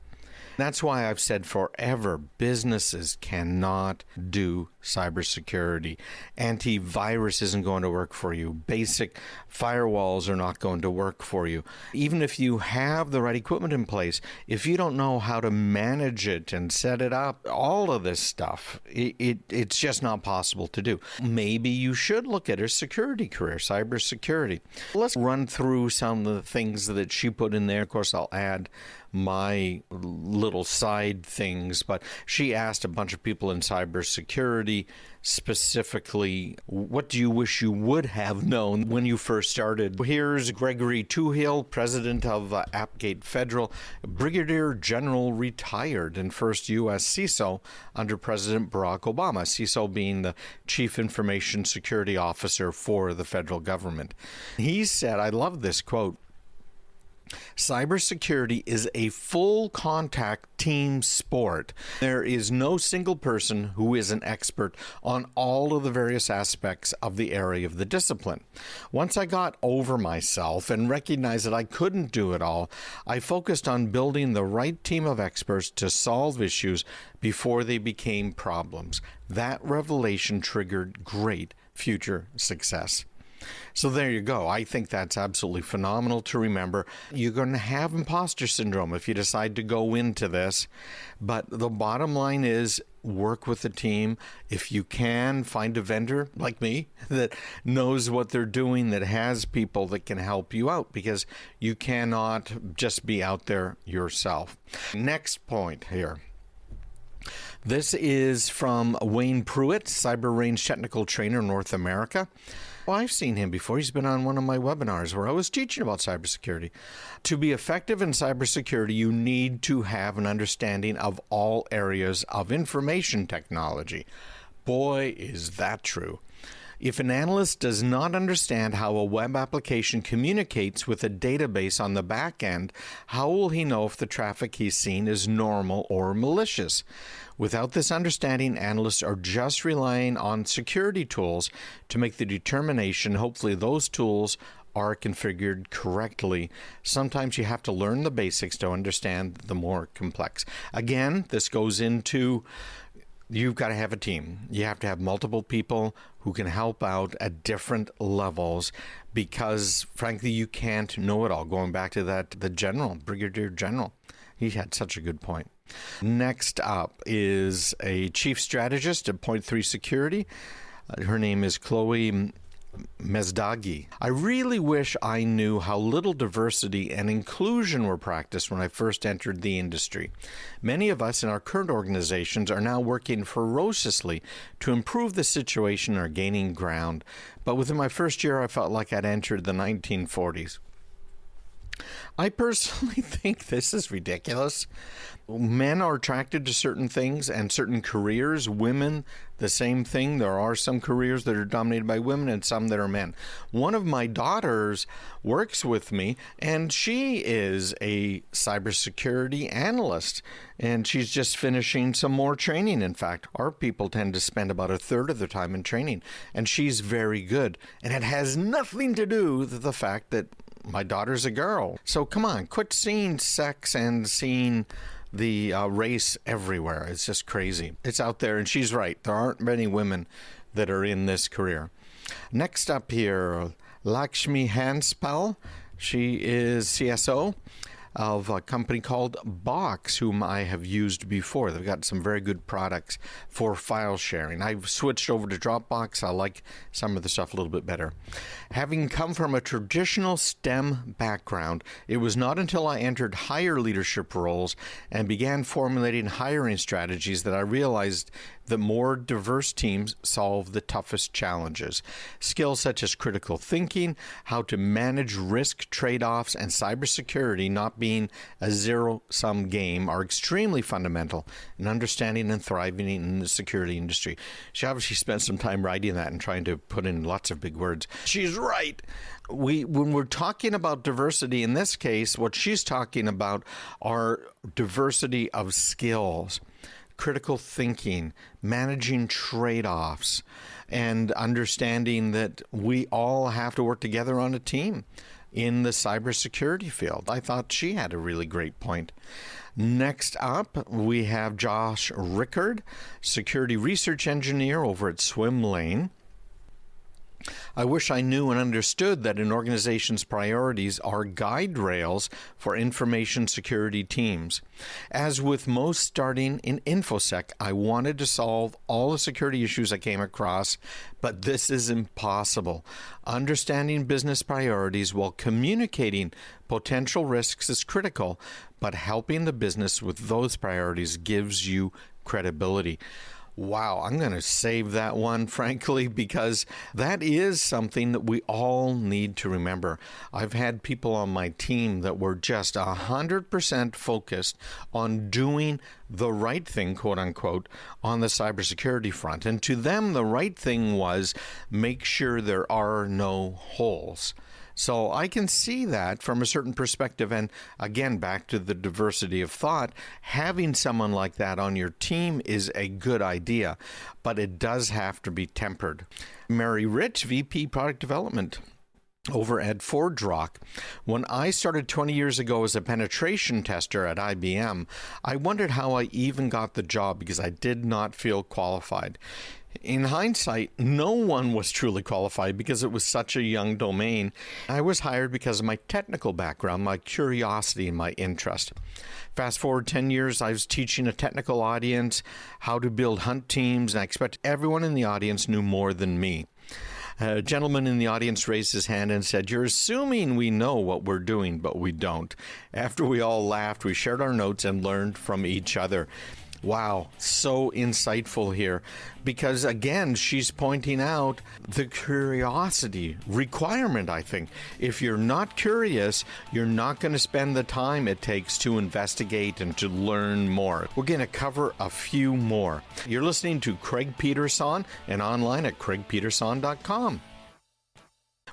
That's why I've said forever, businesses cannot do cybersecurity. Antivirus isn't going to work for you. Basic firewalls are not going to work for you. Even if you have the right equipment in place, if you don't know how to manage it and set it up, all of this stuff, it's just not possible to do. Maybe you should look at a security career, cybersecurity. Let's run through some of the things that she put in there. Of course, I'll add my little side things, but she asked a bunch of people in cybersecurity specifically, what do you wish you would have known when you first started? Here's Gregory Toohill, president of Appgate Federal, brigadier general retired and first U.S. CISO under President Barack Obama, CISO being the chief information security officer for the federal government. He said, I love this quote, cybersecurity is a full contact team sport. There is no single person who is an expert on all of the various aspects of the area of the discipline. Once I got over myself and recognized that I couldn't do it all, I focused on building the right team of experts to solve issues before they became problems. That revelation triggered great future success. So there you go. I think that's absolutely phenomenal to remember. You're going to have imposter syndrome if you decide to go into this. But the bottom line is work with the team. If you can, find a vendor like me that knows what they're doing, that has people that can help you out, because you cannot just be out there yourself. Next point here. This is from Wayne Pruitt, Cyber Range Technical Trainer, North America. Well, I've seen him before. He's been on one of my webinars where I was teaching about cybersecurity. To be effective in cybersecurity, you need to have an understanding of all areas of information technology. Boy, is that true. If an analyst does not understand how a web application communicates with a database on the back end, how will he know if the traffic he's seen is normal or malicious? Without this understanding, analysts are just relying on security tools to make the determination. Hopefully those tools are configured correctly. Sometimes you have to learn the basics to understand the more complex. Again, this goes into you've got to have a team. You have to have multiple people who can help out at different levels, because frankly, you can't know it all. Going back to that, the general, brigadier general, he had such a good point. Next up is a chief strategist at Point 3 Security. Her name is Chloe Mezdagi. I really wish I knew how little diversity and inclusion were practiced when I first entered the industry. Many of us in our current organizations are now working ferociously to improve the situation and are gaining ground. But within my first year, I felt like I'd entered the 1940s. I personally think this is ridiculous. Men are attracted to certain things and certain careers. Women, the same thing. There are some careers that are dominated by women and some that are men. One of my daughters works with me, and she is a cybersecurity analyst, and she's just finishing some more training. In fact, our people tend to spend about a third of their time in training, and she's very good. And it has nothing to do with the fact that my daughter's a girl. So come on, quit seeing sex and seeing the race everywhere. It's just crazy. It's out there, and she's right. There aren't many women that are in this career. Next up here, Lakshmi Hanspal. She is CSO of a company called Box, whom I have used before. They've got some very good products for file sharing. I've switched over to Dropbox. I like some of the stuff a little bit better. Having come from a traditional STEM background, it was not until I entered higher leadership roles and began formulating hiring strategies that I realized that more diverse teams solve the toughest challenges. Skills such as critical thinking, how to manage risk trade-offs, and cybersecurity not being a zero-sum game are extremely fundamental in understanding and thriving in the security industry. She obviously spent some time writing that and trying to put in lots of big words. She's right. When we're talking about diversity in this case, what she's talking about are diversity of skills, critical thinking, managing trade-offs, and understanding that we all have to work together on a team in the cybersecurity field. I thought she had a really great point. Next up, we have Josh Rickard, security research engineer over at Swim Lane. I wish I knew and understood that an organization's priorities are guide rails for information security teams. As with most starting in InfoSec, I wanted to solve all the security issues I came across, but this is impossible. Understanding business priorities while communicating potential risks is critical, but helping the business with those priorities gives you credibility. Wow, I'm going to save that one, frankly, because that is something that we all need to remember. I've had people on my team that were just 100% focused on doing the right thing, quote unquote, on the cybersecurity front. And to them, the right thing was make sure there are no holes. So I can see that from a certain perspective. And again, back to the diversity of thought, having someone like that on your team is a good idea, but it does have to be tempered. Mary Rich, VP Product Development over at ForgeRock. When I started 20 years ago as a penetration tester at IBM, I wondered how I even got the job because I did not feel qualified. In hindsight, no one was truly qualified because it was such a young domain. I was hired because of my technical background, my curiosity, and my interest. Fast forward 10 years, I was teaching a technical audience how to build hunt teams, and I expect everyone in the audience knew more than me. A gentleman in the audience raised his hand and said, "You're assuming we know what we're doing, but we don't." After we all laughed, we shared our notes and learned from each other. Wow, so insightful here, because again, she's pointing out the curiosity requirement, I think. If you're not curious, you're not going to spend the time it takes to investigate and to learn more. We're going to cover a few more. You're listening to Craig Peterson and online at craigpeterson.com.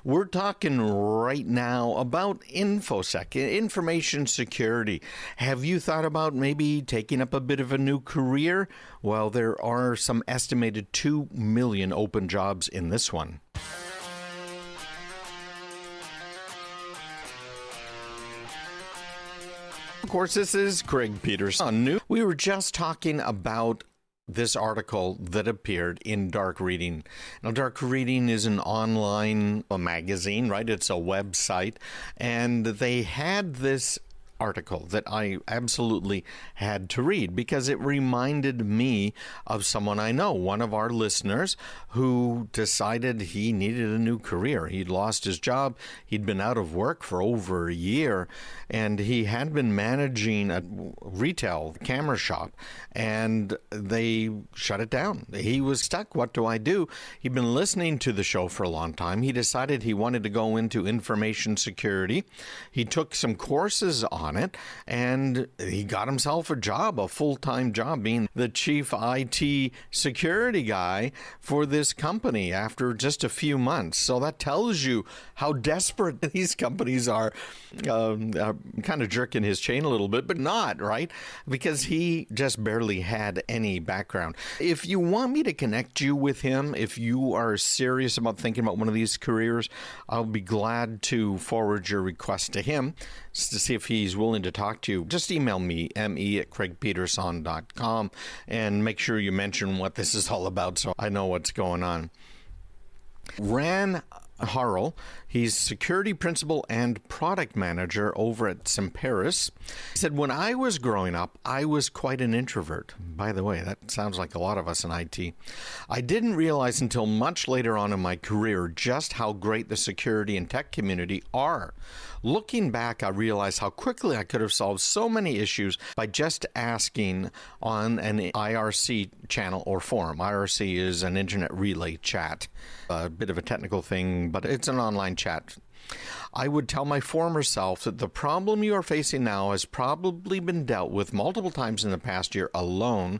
We're talking right now about InfoSec, information security. Have you thought about maybe taking up a bit of a new career? Well, there are some estimated 2 million open jobs in this one. Of course, this is Craig Peterson. We were just talking about this article that appeared in Dark Reading. Now, Dark Reading is an online magazine, right? It's a website, and they had this article that I absolutely had to read because it reminded me of someone I know, one of our listeners who decided he needed a new career. He'd lost his job. He'd been out of work for over a year, and he had been managing a retail camera shop, and they shut it down. He was stuck. What do I do? He'd been listening to the show for a long time. He decided he wanted to go into information security. He took some courses on it, and he got himself a job, a full-time job, being the chief IT security guy for this company after just a few months. So that tells you how desperate these companies are. Kind of jerking his chain a little bit, but not, right? Because he just barely had any background. If you want me to connect you with him, if you are serious about thinking about one of these careers, I'll be glad to forward your request to him to see if he's willing to talk to you. Just email me, me@craigpeterson.com, and make sure you mention what this is all about so I know what's going on. Ran Harrell. He's security principal and product manager over at Scalpers. He said, when I was growing up, I was quite an introvert. By the way, that sounds like a lot of us in IT. I didn't realize until much later on in my career just how great the security and tech community are. Looking back, I realized how quickly I could have solved so many issues by just asking on an IRC channel or forum. IRC is an internet relay chat. A bit of a technical thing, but it's an online chat. I would tell my former self that the problem you are facing now has probably been dealt with multiple times in the past year alone.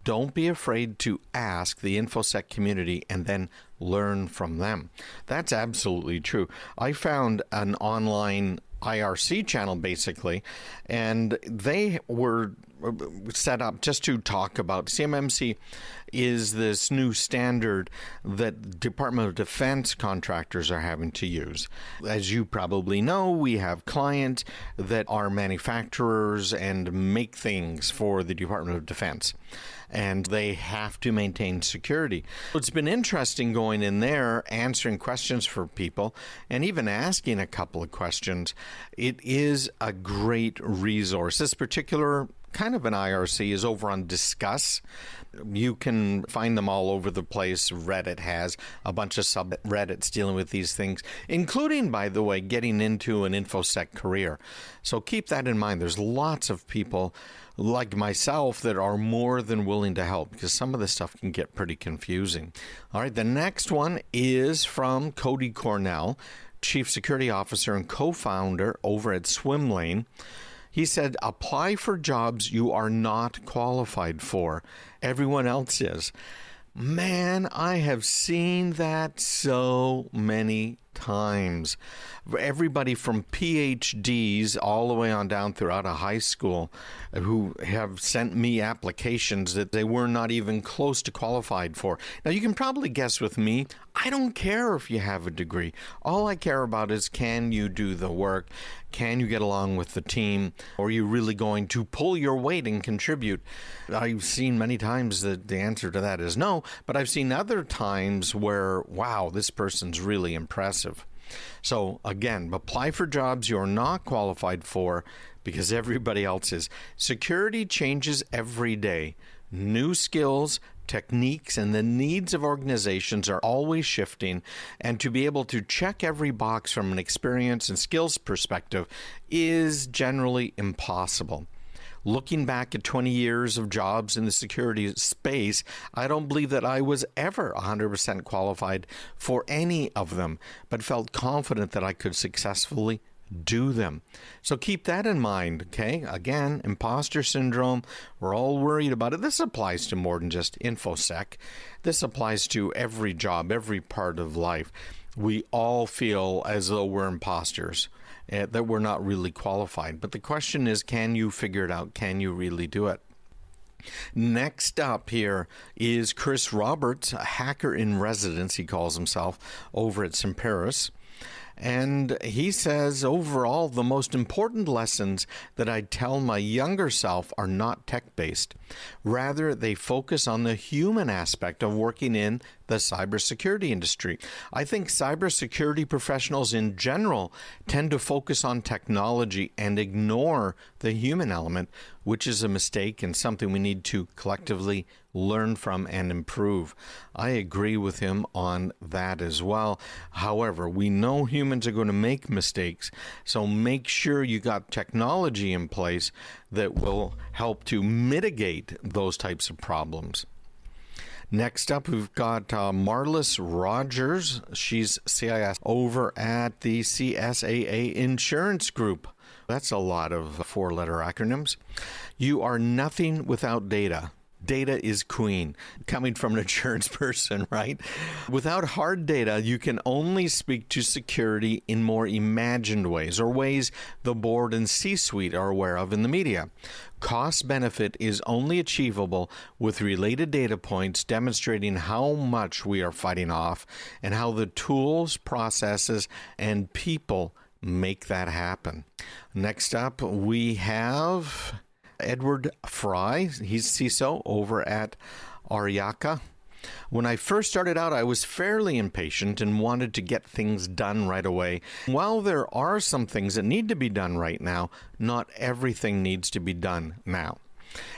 Don't be afraid to ask the InfoSec community and then learn from them. That's absolutely true. I found an online IRC channel, basically, and they were set up just to talk about CMMC is this new standard that Department of Defense contractors are having to use. As you probably know, we have clients that are manufacturers and make things for the Department of Defense, and they have to maintain security. It's been interesting going in there, answering questions for people, and even asking a couple of questions. It is a great resource. This particular kind of an IRC is over on Discuss. You can find them all over the place. Reddit has a bunch of subreddits dealing with these things, including, by the way, getting into an InfoSec career. So keep that in mind. There's lots of people like myself that are more than willing to help, because some of this stuff can get pretty confusing. All right, the next one is from Cody Cornell, Chief Security Officer and co-founder over at Swimlane. He said, apply for jobs you are not qualified for. Everyone else is. Man, I have seen that so many times. Everybody from PhDs all the way on down throughout a high school who have sent me applications that they were not even close to qualified for. Now, you can probably guess with me, I don't care if you have a degree. All I care about is, can you do the work? Can you get along with the team? Or are you really going to pull your weight and contribute? I've seen many times that the answer to that is no, but I've seen other times where, wow, this person's really impressive. So again, apply for jobs you're not qualified for because everybody else is. Security changes every day. New skills, techniques, and the needs of organizations are always shifting, and to be able to check every box from an experience and skills perspective is generally impossible. Looking back at 20 years of jobs in the security space, I don't believe that I was ever 100% qualified for any of them, but felt confident that I could successfully do them. So keep that in mind, okay? Again, imposter syndrome, we're all worried about it. This applies to more than just InfoSec. This applies to every job, every part of life. We all feel as though we're imposters, that we're not really qualified. But the question is, can you figure it out? Can you really do it? Next up here is Chris Roberts, a hacker in residence, he calls himself, over at Scalpers. And he says, overall, the most important lessons that I tell my younger self are not tech-based. Rather, they focus on the human aspect of working in the cybersecurity industry. I think cybersecurity professionals in general tend to focus on technology and ignore the human element, which is a mistake and something we need to collectively learn from and improve. I agree with him on that as well. However, we know humans are going to make mistakes, so make sure you got technology in place that will help to mitigate those types of problems. Next up, we've got Marlis Rogers. She's CIS over at the CSAA Insurance Group. That's a lot of four-letter acronyms. You are nothing without data. Data is queen, coming from an insurance person, right? Without hard data, you can only speak to security in more imagined ways, or ways the board and C-suite are aware of in the media. Cost benefit is only achievable with related data points demonstrating how much we are fighting off and how the tools, processes, and people make that happen. Next up, we have Edward Fry. He's CISO over at Ariaka. When I first started out, I was fairly impatient and wanted to get things done right away. While there are some things that need to be done right now, not everything needs to be done now.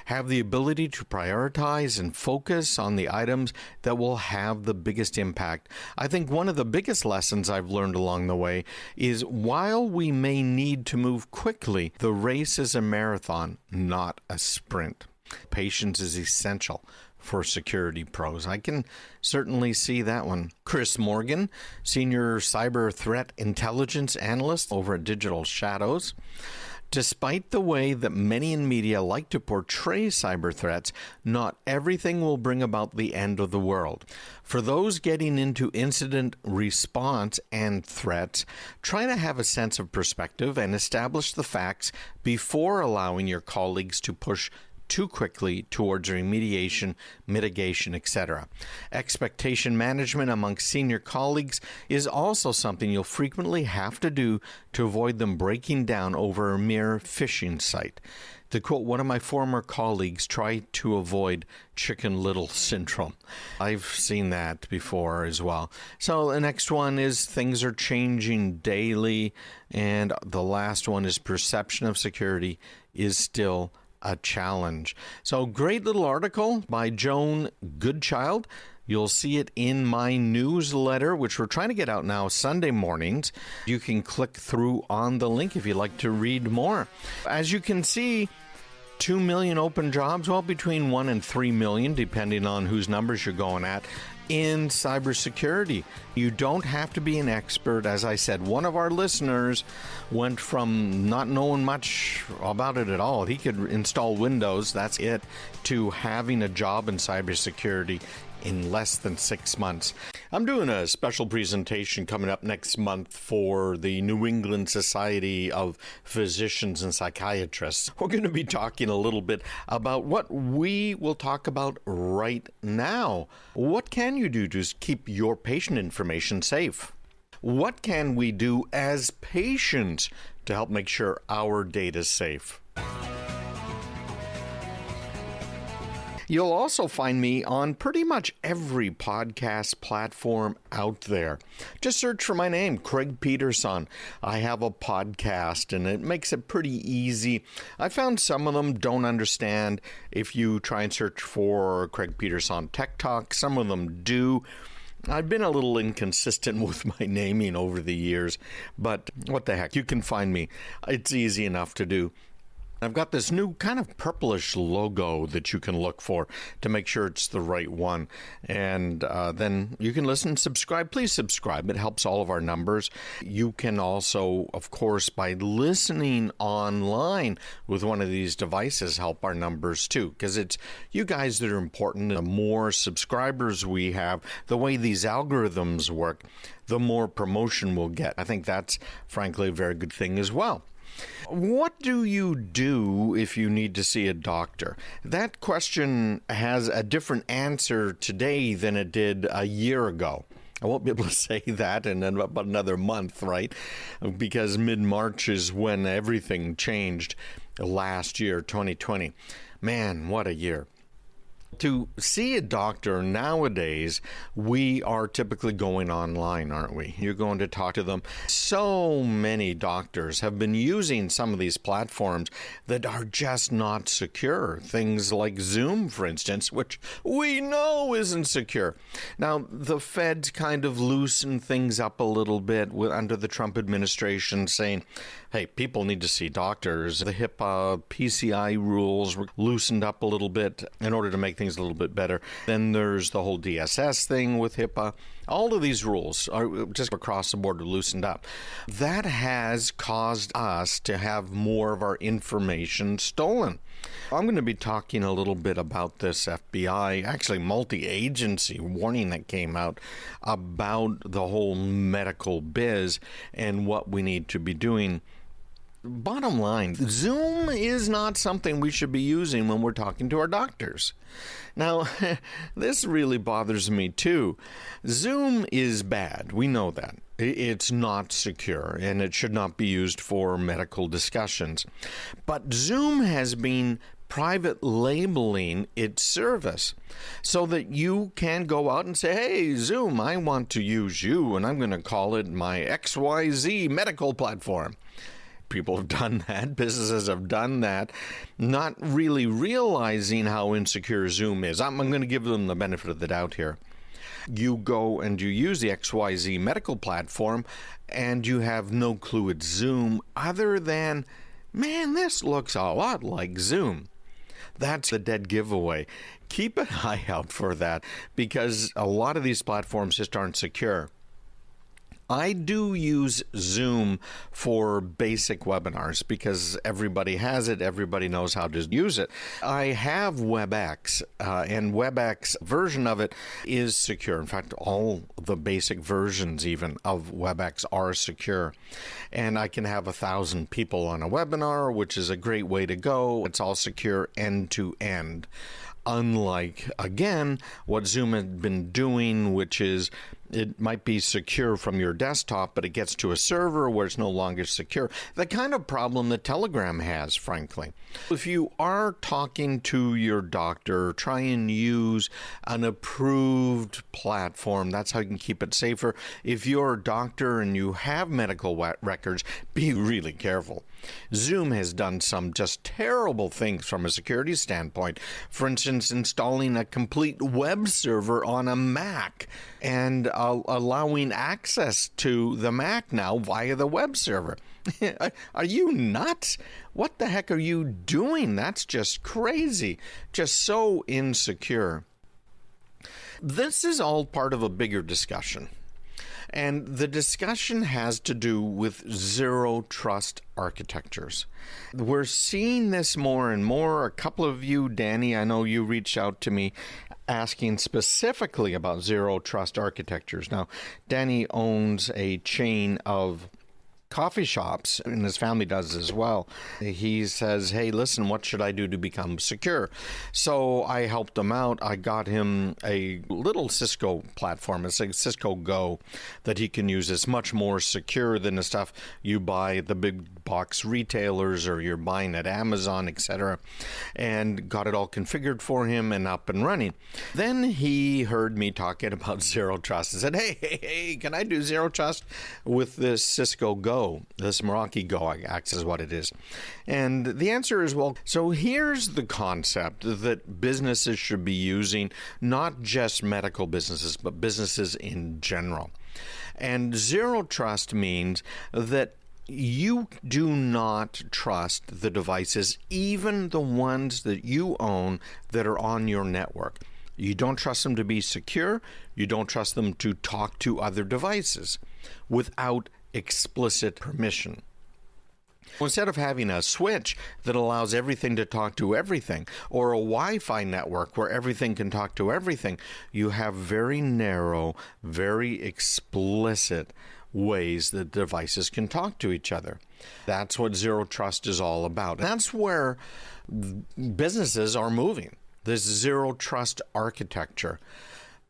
Have the ability to prioritize and focus on the items that will have the biggest impact. I think one of the biggest lessons I've learned along the way is while we may need to move quickly, the race is a marathon, not a sprint. Patience is essential for security pros. I can certainly see that one. Chris Morgan, Senior Cyber Threat Intelligence Analyst over at Digital Shadows. Despite the way that many in media like to portray cyber threats, not everything will bring about the end of the world. For those getting into incident response and threats, try to have a sense of perspective and establish the facts before allowing your colleagues to push too quickly towards remediation, mitigation, etc. Expectation management among senior colleagues is also something you'll frequently have to do to avoid them breaking down over a mere phishing site. To quote one of my former colleagues, try to avoid Chicken Little syndrome. I've seen that before as well. So the next one is things are changing daily, and the last one is perception of security is still a challenge. So great little article by Joan Goodchild. You'll see it in my newsletter, which we're trying to get out now Sunday mornings. You can click through on the link if you'd like to read more. As you can see, 2 million open jobs, well, between 1 and 3 million, depending on whose numbers you're going at, in cybersecurity. You don't have to be an expert. As I said, one of our listeners went from not knowing much about it at all. He could install Windows, that's it, to having a job in cybersecurity in less than 6 months. I'm doing a special presentation coming up next month for the New England Society of Physicians and Psychiatrists. We're going to be talking a little bit about what we will talk about right now. What can you do to keep your patient information safe? What can we do as patients to help make sure our data is safe? You'll also find me on pretty much every podcast platform out there. Just search for my name, Craig Peterson. I have a podcast, and it makes it pretty easy. I found some of them don't understand if you try and search for Craig Peterson Tech Talk. Some of them do. I've been a little inconsistent with my naming over the years, but what the heck, you can find me. It's easy enough to do. I've got this new kind of purplish logo that you can look for to make sure it's the right one. And then you can listen and subscribe. Please subscribe. It helps all of our numbers. You can also, of course, by listening online with one of these devices, help our numbers too. Because it's you guys that are important. The more subscribers we have, the way these algorithms work, the more promotion we'll get. I think that's, frankly, a very good thing as well. What do you do if you need to see a doctor? That question has a different answer today than it did a year ago. I won't be able to say that in about another month, right? Because mid-March is when everything changed last year, 2020. Man, what a year. To see a doctor nowadays, we are typically going online, aren't we? You're going to talk to them. So many doctors have been using some of these platforms that are just not secure. Things like Zoom, for instance, which we know isn't secure. Now, the feds kind of loosened things up a little bit under the Trump administration, saying, hey, people need to see doctors. The HIPAA, PCI rules were loosened up a little bit in order to make things a little bit better. Then there's the whole DSS thing with HIPAA. All of these rules are just across the board loosened up. That has caused us to have more of our information stolen. I'm going to be talking a little bit about this FBI, actually multi-agency warning that came out about the whole medical biz and what we need to be doing. Bottom line, Zoom is not something we should be using when we're talking to our doctors. Now, this really bothers me too. Zoom is bad. We know that. It's not secure, and it should not be used for medical discussions. But Zoom has been private labeling its service so that you can go out and say, hey, Zoom, I want to use you, and I'm going to call it my XYZ medical platform. People have done that. Businesses have done that, not really realizing how insecure Zoom is. I'm going to give them the benefit of the doubt here. You go and you use the XYZ medical platform, and you have no clue it's Zoom other than, man, this looks a lot like Zoom. That's a dead giveaway. Keep an eye out for that, because a lot of these platforms just aren't secure. I do use Zoom for basic webinars because everybody has it. Everybody knows how to use it. I have WebEx, and WebEx version of it is secure. In fact, all the basic versions even of WebEx are secure. And I can have 1,000 people on a webinar, which is a great way to go. It's all secure end to end. Unlike, again, what Zoom had been doing, which is it might be secure from your desktop, but it gets to a server where it's no longer secure. The kind of problem that Telegram has, frankly. If you are talking to your doctor, try and use an approved platform. That's how you can keep it safer. If you're a doctor and you have medical records, be really careful. Zoom has done some just terrible things from a security standpoint. For instance, installing a complete web server on a Mac and allowing access to the Mac now via the web server. Are you nuts? What the heck are you doing? That's just crazy. Just so insecure. This is all part of a bigger discussion. And the discussion has to do with zero trust architectures. We're seeing this more and more. A couple of you, Danny, I know you reached out to me asking specifically about zero trust architectures. Now, Danny owns a chain of coffee shops, and his family does as well. He says, hey, listen, what should I do to become secure? So I helped him out. I got him a little Cisco platform. It's a Cisco Go that he can use. It's much more secure than the stuff you buy at the big box retailers or you're buying at Amazon, etc. And got it all configured for him and up and running. Then he heard me talking about zero trust and said, hey, can I do zero trust with this Cisco Go? This Meraki Go acts as what it is. And the answer is, well, so here's the concept that businesses should be using, not just medical businesses, but businesses in general. And zero trust means that you do not trust the devices, even the ones that you own that are on your network. You don't trust them to be secure. You don't trust them to talk to other devices without explicit permission. Instead of having a switch that allows everything to talk to everything, or a Wi-Fi network where everything can talk to everything, you have very narrow, very explicit ways that devices can talk to each other. That's what zero trust is all about. That's where businesses are moving, this zero trust architecture.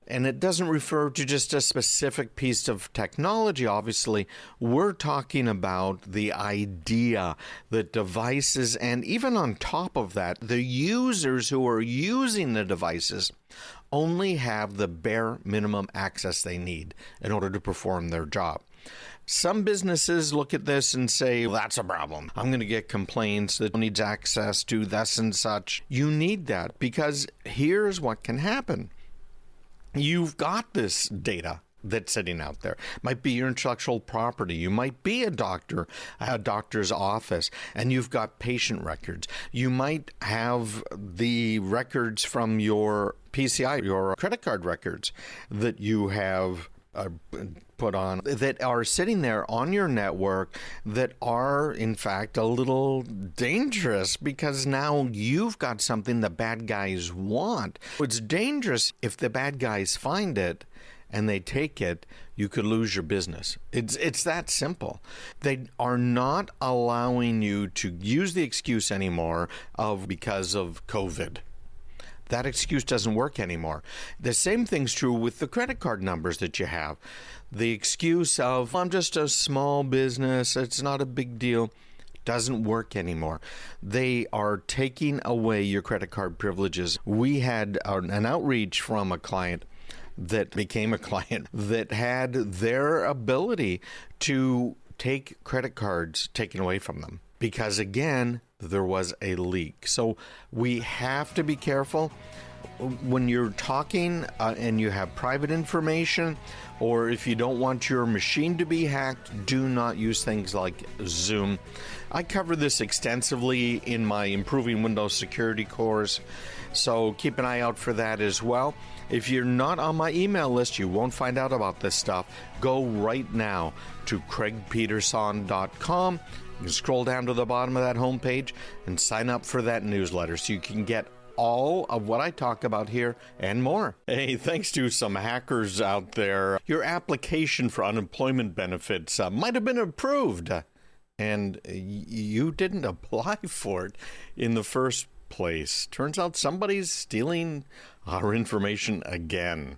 And it doesn't refer to just a specific piece of technology, obviously. We're talking about the idea that devices, and even on top of that, the users who are using the devices only have the bare minimum access they need in order to perform their job. Some businesses look at this and say, well, that's a problem. I'm going to get complaints that needs access to this and such. You need that because here's what can happen. You've got this data that's sitting out there. It might be your intellectual property. You might be a doctor, a doctor's office, and you've got patient records. You might have the records from your PCI, your credit card records that you have put on that are sitting there on your network that are, in fact, a little dangerous because now you've got something the bad guys want. It's dangerous if the bad guys find it and they take it, you could lose your business. It's that simple. They are not allowing you to use the excuse anymore of because of COVID. That excuse doesn't work anymore. The same thing's true with the credit card numbers that you have. The excuse of, I'm just a small business, it's not a big deal. doesn't work anymore. They are taking away your credit card privileges. We had an outreach from a client that became a client that had their ability to take credit cards taken away from them because, again, there was a leak. So we have to be careful when you're talking and you have private information, or if you don't want your machine to be hacked, do not use things like Zoom. I cover this extensively in my Improving Windows Security course, so keep an eye out for that as well. If you're not on my email list, you won't find out about this stuff. Go right now to craigpeterson.com. You can scroll down to the bottom of that homepage and sign up for that newsletter so you can get all of what I talk about here and more. Hey, thanks to some hackers out there, your application for unemployment benefits might have been approved, and you didn't apply for it in the first place. Turns out somebody's stealing our information again.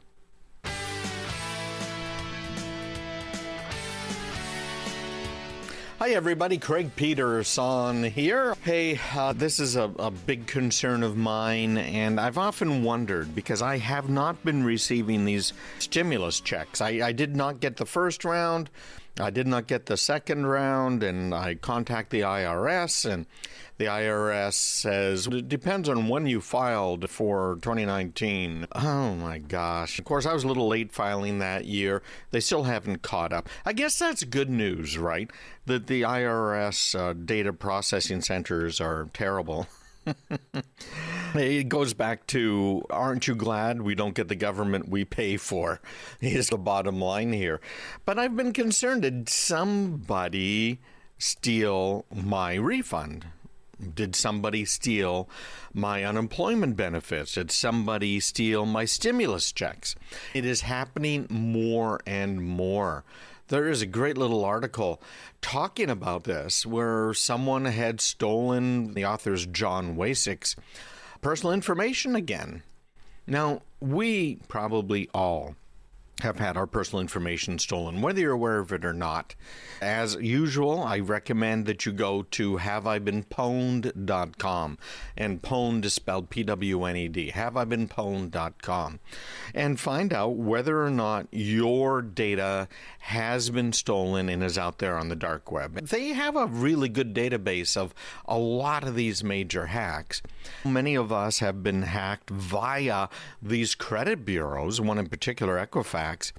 Hi everybody, Craig Peterson here. Hey, this is a big concern of mine, and I've often wondered because I have not been receiving these stimulus checks. I did not get the first round, I did not get the second round, and I contact the IRS, and the IRS says it depends on when you filed for 2019. Oh my gosh. Of course, I was a little late filing that year. They still haven't caught up. I guess that's good news, right? That the IRS data processing centers are terrible. It goes back to, aren't you glad we don't get the government we pay for, is the bottom line here. But I've been concerned, did somebody steal my refund? Did somebody steal my unemployment benefits? Did somebody steal my stimulus checks? It is happening more and more. There is a great little article talking about this where someone had stolen, the author's John Wasick's, personal information again. Now, we probably all have had our personal information stolen, whether you're aware of it or not. As usual, I recommend that you go to haveibeenpwned.com, and pwned is spelled P-W-N-E-D, haveibeenpwned.com, and find out whether or not your data has been stolen and is out there on the dark web. They have a really good database of a lot of these major hacks. Many of us have been hacked via these credit bureaus, one in particular, Equifax,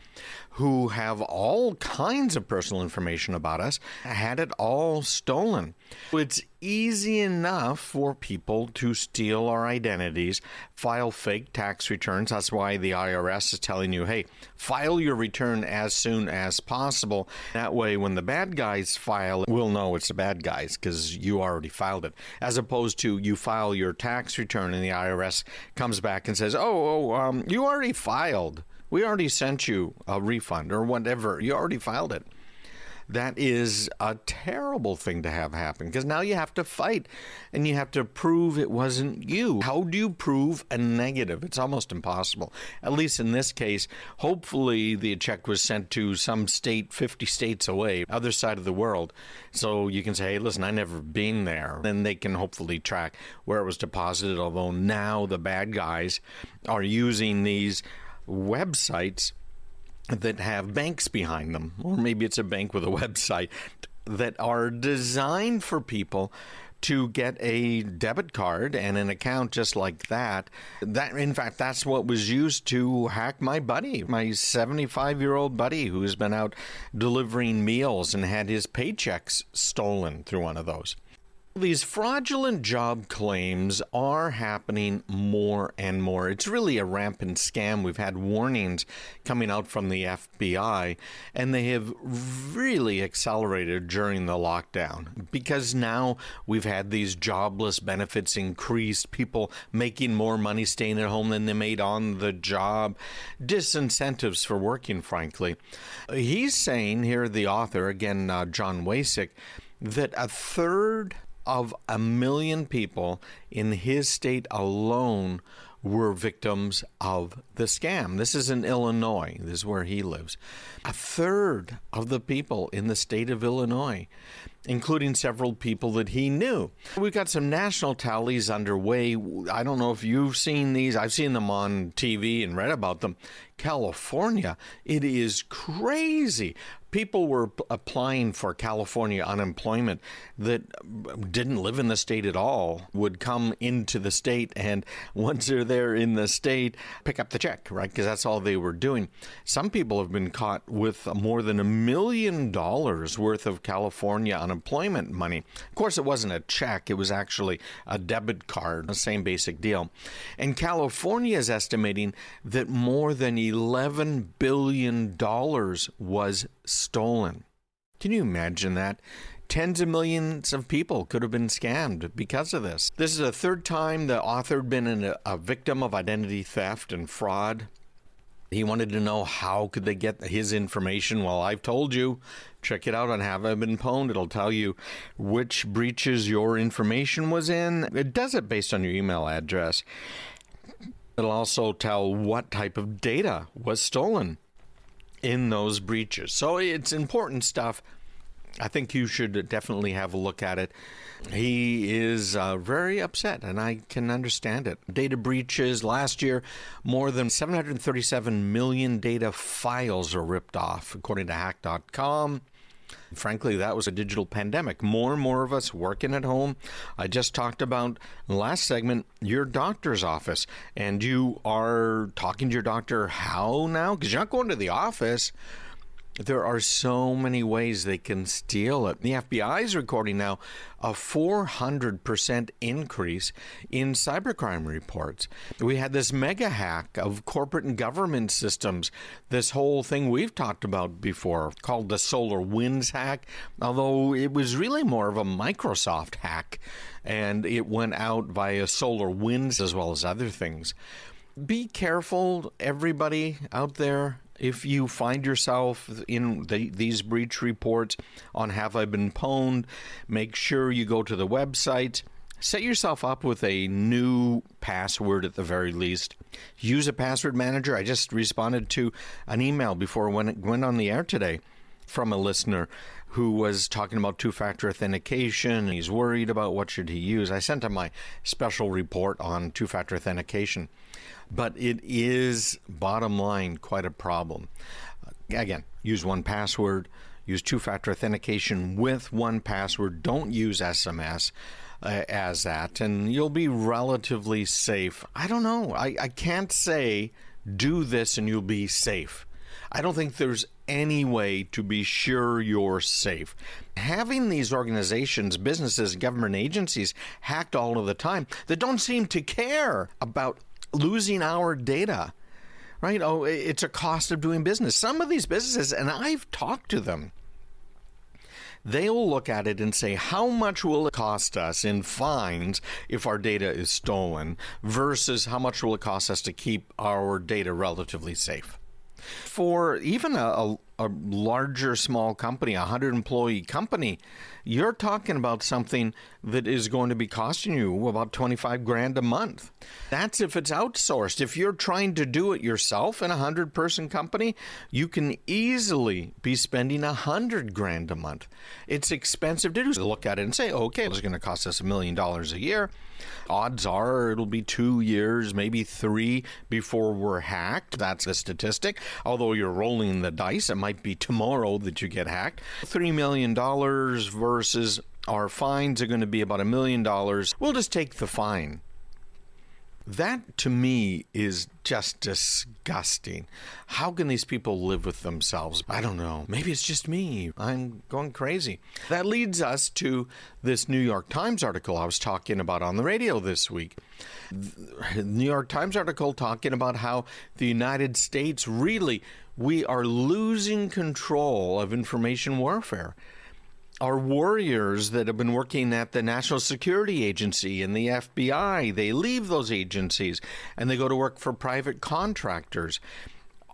who have all kinds of personal information about us, had it all stolen. It's easy enough for people to steal our identities, file fake tax returns. That's why the IRS is telling you, hey, file your return as soon as possible. That way, when the bad guys file, we'll know it's the bad guys because you already filed it. As opposed to you file your tax return and the IRS comes back and says, you already filed. We already sent you a refund or whatever. You already filed it. That is a terrible thing to have happen because now you have to fight and you have to prove it wasn't you. How do you prove a negative? It's almost impossible. At least in this case, hopefully the check was sent to some state 50 states away, other side of the world. So you can say, hey, listen, I never been there. Then they can hopefully track where it was deposited, although now the bad guys are using these websites that have banks behind them, or maybe it's a bank with a website, that are designed for people to get a debit card and an account just like that. In fact, that's what was used to hack my buddy, my 75-year-old buddy who's been out delivering meals and had his paychecks stolen through one of those. These fraudulent job claims are happening more and more. It's really a rampant scam. We've had warnings coming out from the FBI, and they have really accelerated during the lockdown because now we've had these jobless benefits increased, people making more money staying at home than they made on the job, disincentives for working, frankly. He's saying here, the author, again, John Wasick, that a third of 1 million people in his state alone were victims of the scam. This is in Illinois. This is where he lives. A third of the people in the state of Illinois. including several people that he knew. We've got some national tallies underway. I don't know if you've seen these. I've seen them on TV and read about them. California, it is crazy. People were applying for California unemployment that didn't live in the state at all, would come into the state, and once they're there in the state, pick up the check, right? Because that's all they were doing. Some people have been caught with more than $1 million worth of California unemployment money. Of course, it wasn't a check. It was actually a debit card, the same basic deal. And California is estimating that more than $11 billion was stolen. Can you imagine that? Tens of millions of people could have been scammed because of this. This is the third time the author had been a victim of identity theft and fraud. He wanted to know how could they get his information. Well, I've told you, check it out on Have I Been Pwned. It'll tell you which breaches your information was in. It does it based on your email address. It'll also tell what type of data was stolen in those breaches. So it's important stuff. I think you should definitely have a look at it. He is very upset, and I can understand it. Data breaches last year, more than 737 million data files are ripped off, according to hack.com. Frankly, that was a digital pandemic. More and more of us working at home. I just talked about, in the last segment, your doctor's office. And you are talking to your doctor how now? Because you're not going to the office. There are so many ways they can steal it. The FBI is recording now a 400% increase in cybercrime reports. We had this mega hack of corporate and government systems, this whole thing we've talked about before called the SolarWinds hack, although it was really more of a Microsoft hack, and it went out via SolarWinds as well as other things. Be careful, everybody out there. If you find yourself in these breach reports on Have I Been Pwned, make sure you go to the website. Set yourself up with a new password at the very least. Use a password manager. I just responded to an email before when it went on the air today from a listener who was talking about two-factor authentication. He's worried about what should he use. I sent him my special report on two-factor authentication. But it is, bottom line, quite a problem. Again, use 1Password, use two-factor authentication with 1Password. Don't use SMS as that, and you'll be relatively safe. I don't know. I can't say do this and you'll be safe. I don't think there's any way to be sure you're safe. Having these organizations, businesses, government agencies hacked all of the time that don't seem to care about losing our data, right? Oh, it's a cost of doing business. Some of these businesses, and I've talked to them, they'll look at it and say, how much will it cost us in fines if our data is stolen versus how much will it cost us to keep our data relatively safe? For even a larger small company, a 100-employee company, you're talking about something that is going to be costing you about $25,000 a month. That's if it's outsourced. If you're trying to do it yourself in a 100-person company, you can easily be spending $100,000 a month. It's expensive to do. So look at it and say, okay, it's going to cost us $1 million a year. Odds are it'll be 2 years, maybe 3 before we're hacked. That's the statistic. Although you're rolling the dice, it might be tomorrow that you get hacked. $3 million versus our fines are going to be about $1 million. We'll just take the fine. That, to me, is just disgusting. How can these people live with themselves? I don't know. Maybe it's just me. I'm going crazy. That leads us to this New York Times article I was talking about on the radio this week. The New York Times article talking about how the United States we are losing control of information warfare. Our warriors that have been working at the National Security Agency and the FBI, they leave those agencies and they go to work for private contractors.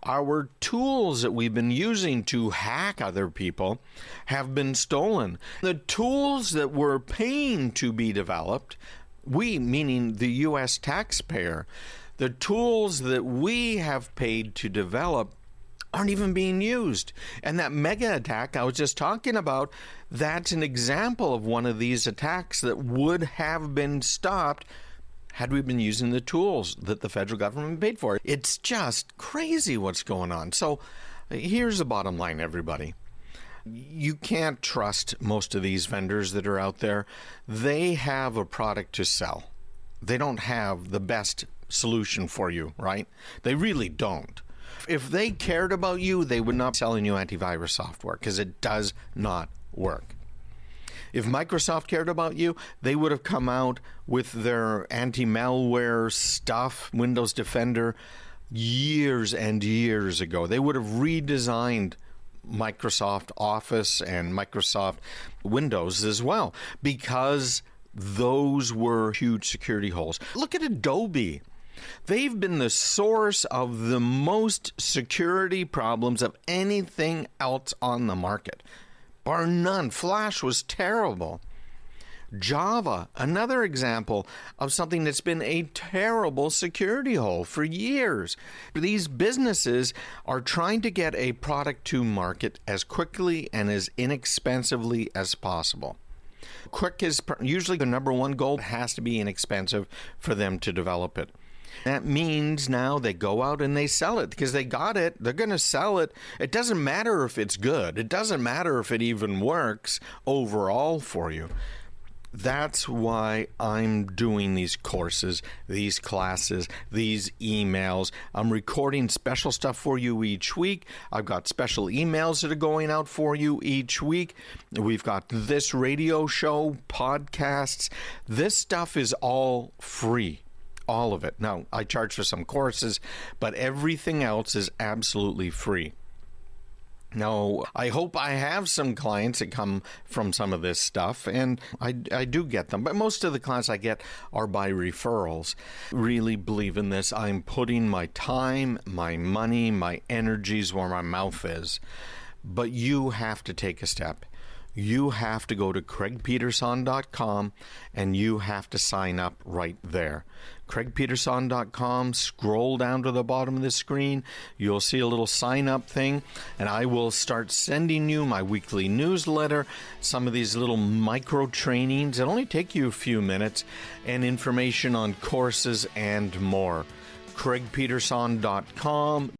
Our tools that we've been using to hack other people have been stolen. The tools that we're paying to be developed, we, meaning the U.S. taxpayer, the tools that we have paid to develop aren't even being used. And that mega attack I was just talking about, that's an example of one of these attacks that would have been stopped had we been using the tools that the federal government paid for. It's just crazy what's going on. So here's the bottom line, everybody. You can't trust most of these vendors that are out there. They have a product to sell. They don't have the best solution for you, right? They really don't. If they cared about you, they would not be selling you antivirus software because it does not work. If Microsoft cared about you, they would have come out with their anti-malware stuff, Windows Defender, years and years ago. They would have redesigned Microsoft Office and Microsoft Windows as well, because those were huge security holes. Look at Adobe. They've been the source of the most security problems of anything else on the market. Bar none. Flash was terrible. Java, another example of something that's been a terrible security hole for years. These businesses are trying to get a product to market as quickly and as inexpensively as possible. Quick is usually the number one goal. It has to be inexpensive for them to develop it. That means now they go out and they sell it because they got it. They're going to sell it. It doesn't matter if it's good. It doesn't matter if it even works overall for you. That's why I'm doing these courses, these classes, these emails. I'm recording special stuff for you each week. I've got special emails that are going out for you each week. We've got this radio show, podcasts. This stuff is all free. All of it. Now, I charge for some courses, but everything else is absolutely free. Now, I hope I have some clients that come from some of this stuff, and I do get them. But most of the clients I get are by referrals. Really believe in this. I'm putting my time, my money, my energies where my mouth is. But you have to take a step. You have to go to craigpeterson.com and you have to sign up right there. craigpeterson.com, scroll down to the bottom of the screen. You'll see a little sign up thing, and I will start sending you my weekly newsletter, some of these little micro trainings that only take you a few minutes, and information on courses and more. craigpeterson.com.